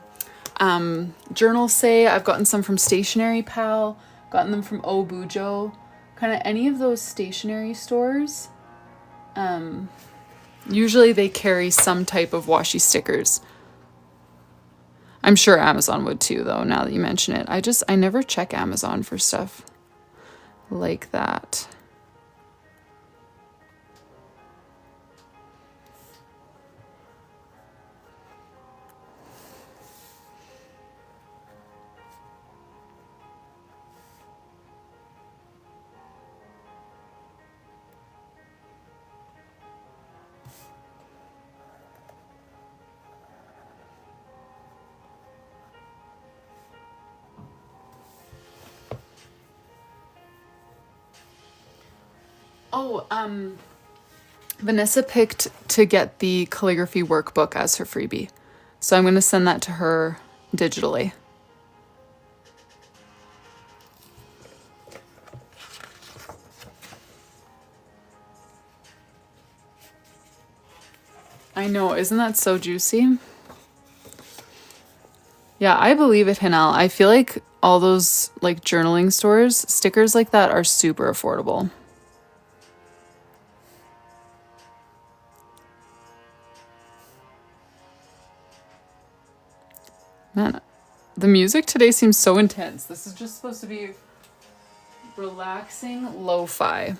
Journal Say, I've gotten some from Stationery Pal, gotten them from OBUJO, kind of any of those stationery stores. Usually they carry some type of washi stickers. I'm sure Amazon would too, though, now that you mention it. I never check Amazon for stuff like that. Oh, Vanessa picked to get the calligraphy workbook as her freebie. So I'm going to send that to her digitally. I know, isn't that so juicy? Yeah, I believe it, Hanel. I feel like all those like journaling stores, stickers like that are super affordable. Man, the music today seems so intense. This is just supposed to be relaxing lo-fi.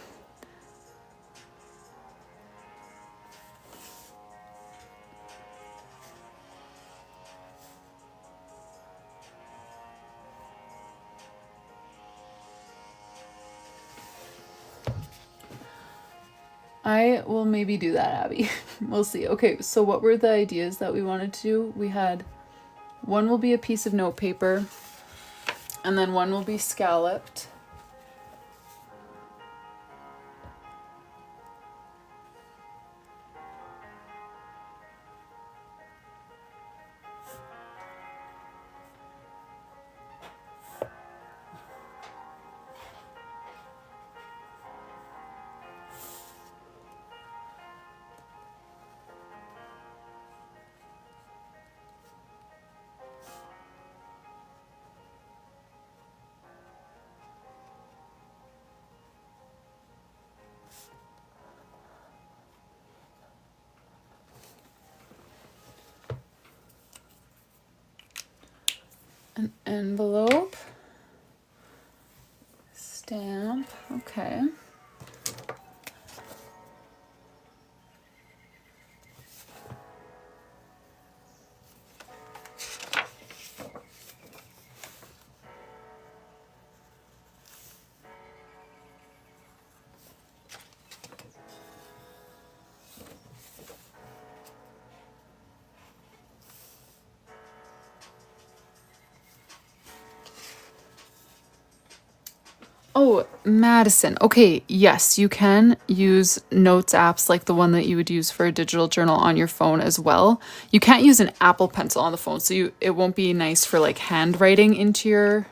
I will maybe do that, Abby. We'll see. Okay, so what were the ideas that we wanted to do? We had one will be a piece of note paper, and then one will be scalloped. An envelope, stamp, okay. Oh, Madison. Okay, yes, you can use notes apps like the one that you would use for a digital journal on your phone as well. You can't use an Apple Pencil on the phone, so it won't be nice for like handwriting into your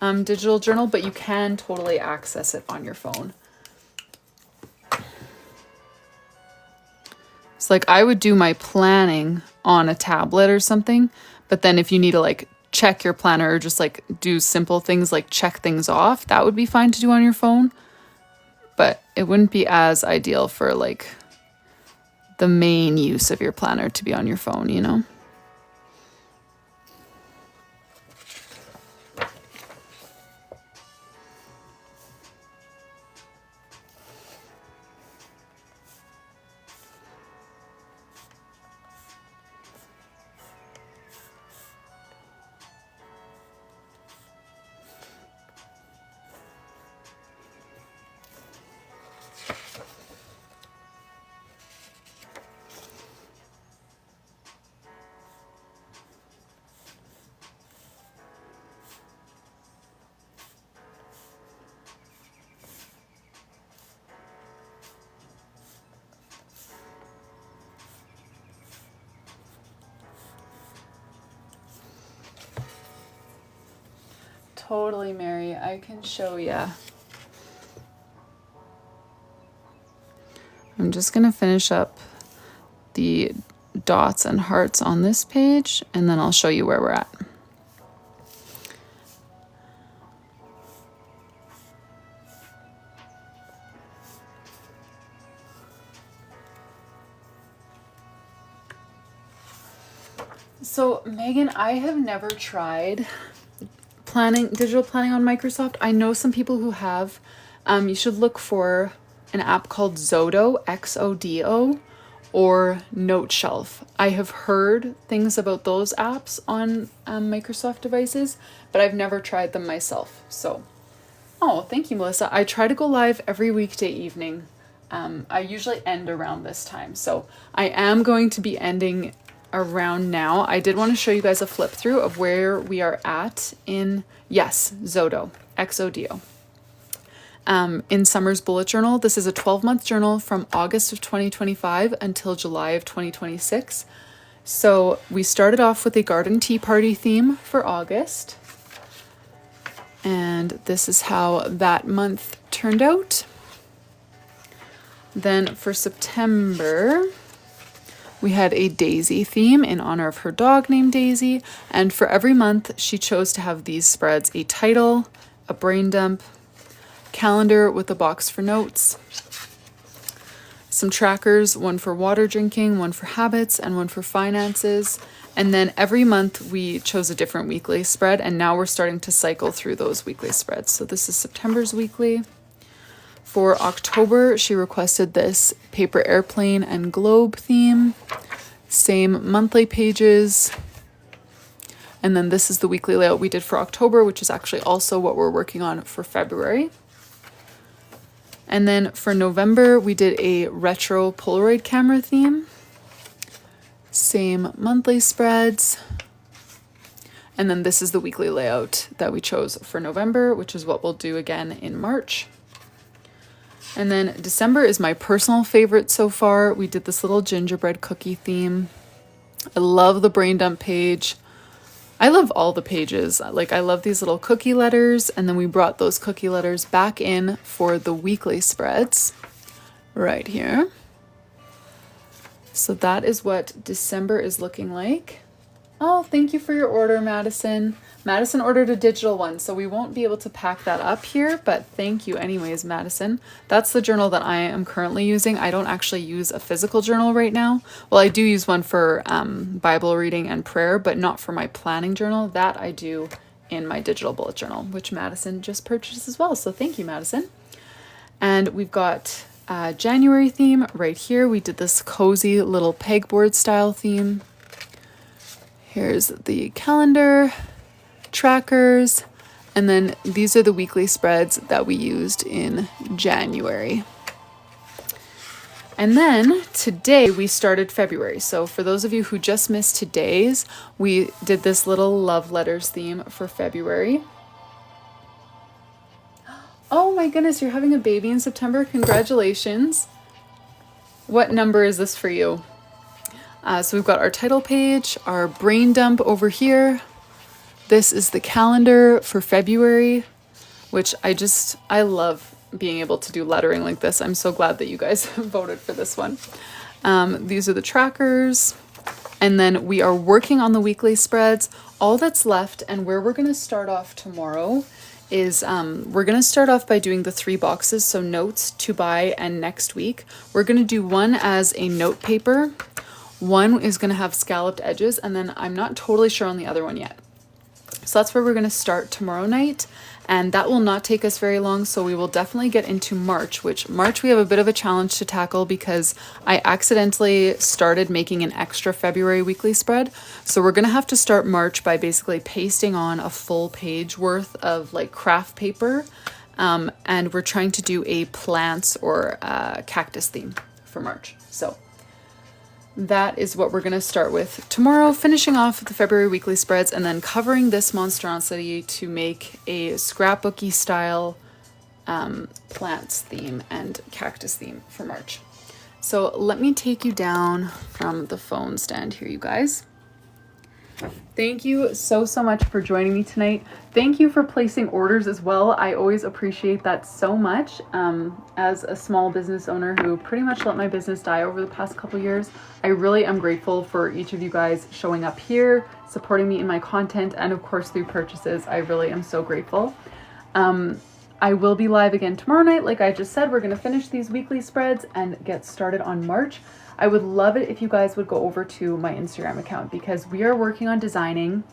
digital journal, but you can totally access it on your phone. It's like I would do my planning on a tablet or something, but then if you need to like check your planner or just like do simple things like check things off, that would be fine to do on your phone. But it wouldn't be as ideal for like the main use of your planner to be on your phone, you know? Totally, Mary. I can show ya. I'm just gonna finish up the dots and hearts on this page, and then I'll show you where we're at. So Megan, I have never tried digital planning on Microsoft. I know some people who have. You should look for an app called Xodo, Xodo, or Note Shelf. I have heard things about those apps on Microsoft devices, but I've never tried them myself. So, oh, thank you, Melissa. I try to go live every weekday evening. I usually end around this time. So I am going to be ending around now. I did want to show you guys a flip through of where we are at in, yes, Xodo, Xodo. In Summer's bullet journal. This is a 12-month journal from August of 2025 until July of 2026. So we started off with a garden tea party theme for August. And this is how that month turned out. Then for September, we had a Daisy theme in honor of her dog named Daisy. And for every month, she chose to have these spreads: a title, a brain dump, calendar with a box for notes, some trackers, one for water drinking, one for habits, and one for finances. And then every month we chose a different weekly spread, and now we're starting to cycle through those weekly spreads. So this is September's weekly. For October, she requested this paper airplane and globe theme, same monthly pages. And then this is the weekly layout we did for October, which is actually also what we're working on for February. And then for November, we did a retro Polaroid camera theme, same monthly spreads. And then this is the weekly layout that we chose for November, which is what we'll do again in March. And then December is my personal favorite so far. We did this little gingerbread cookie theme. I love the brain dump page. I love all the pages. Like, I love these little cookie letters, and then we brought those cookie letters back in for the weekly spreads right here. So that is what December is looking like. Oh, thank you for your order, Madison. Madison ordered a digital one, so we won't be able to pack that up here, but thank you anyways, Madison. That's the journal that I am currently using. I don't actually use a physical journal right now. Well, I do use one for Bible reading and prayer, but not for my planning journal. That I do in my digital bullet journal, which Madison just purchased as well. So thank you, Madison. And we've got a January theme right here. We did this cozy little pegboard style theme. Here's the calendar, trackers, and then these are the weekly spreads that we used in January. And then today we started February. So for those of you who just missed today's, we did this little love letters theme for February. Oh my goodness, you're having a baby in September. Congratulations. What number is this for you? So we've got our title page, our brain dump over here, This is the calendar for February, which I love being able to do lettering like this. I'm so glad that you guys voted for this one. These are the trackers. And then we are working on the weekly spreads. All that's left and where we're going to start off tomorrow is we're going to start off by doing the 3 boxes. So notes to buy and next week. We're going to do one as a note paper. One is going to have scalloped edges, and then I'm not totally sure on the other one yet. So that's where we're going to start tomorrow night, and that will not take us very long. So we will definitely get into March, which March we have a bit of a challenge to tackle because I accidentally started making an extra February weekly spread. So we're going to have to start March by basically pasting on a full page worth of like craft paper. And we're trying to do a plants or cactus theme for March. So that is what we're going to start with tomorrow, finishing off the February weekly spreads and then covering this monstrosity to make a scrapbooky style plants theme and cactus theme for March. So let me take you down from the phone stand here, you guys. Thank you so much for joining me tonight. Thank you for placing orders as well. I always appreciate that so much. As a small business owner who pretty much let my business die over the past couple years, I really am grateful for each of you guys showing up here, supporting me in my content, and of course through purchases. I really am so grateful. I will be live again tomorrow night. Like I just said, we're going to finish these weekly spreads and get started on March. I would love it if you guys would go over to my Instagram account because we are working on designing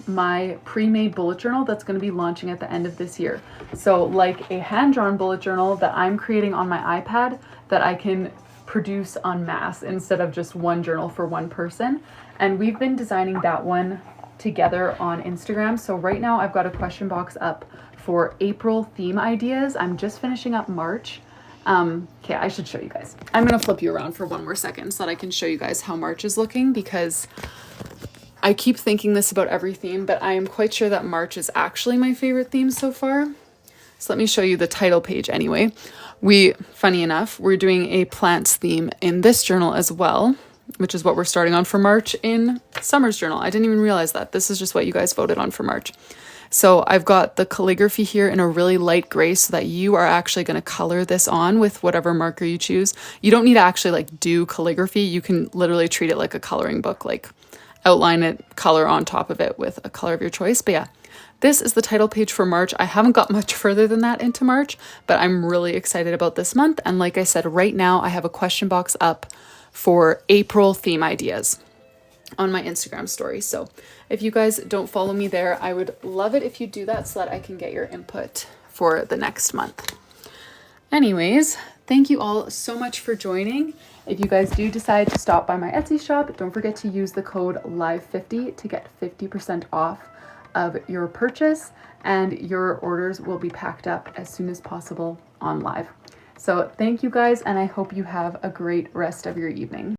my pre-made bullet journal that's going to be launching at the end of this year. So like a hand-drawn bullet journal that I'm creating on my iPad that I can produce en masse instead of just one journal for one person. And we've been designing that one together on Instagram. So right now I've got a question box up for April theme ideas. I'm just finishing up March. Okay, I should show you guys. I'm going to flip you around for one more second so that I can show you guys how March is looking because I keep thinking this about every theme, but I am quite sure that March is actually my favorite theme so far. So let me show you the title page anyway. Funny enough, we're doing a plants theme in this journal as well, which is what we're starting on for March in Summer's journal. I didn't even realize that. This is just what you guys voted on for March. So I've got the calligraphy here in a really light gray so that you are actually going to color this on with whatever marker you choose. You don't need to actually like do calligraphy. You can literally treat it like a coloring book, like outline it, color on top of it with a color of your choice. But yeah, this is the title page for March. I haven't got much further than that into March, but I'm really excited about this month. And like I said, right now I have a question box up for April theme ideas on my Instagram story. So if you guys don't follow me there, I would love it if you do that so that I can get your input for the next month. Anyways, thank you all so much for joining. If you guys do decide to stop by my Etsy shop, don't forget to use the code LIVE50 to get 50% off of your purchase, and your orders will be packed up as soon as possible on Live. So thank you guys, and I hope you have a great rest of your evening.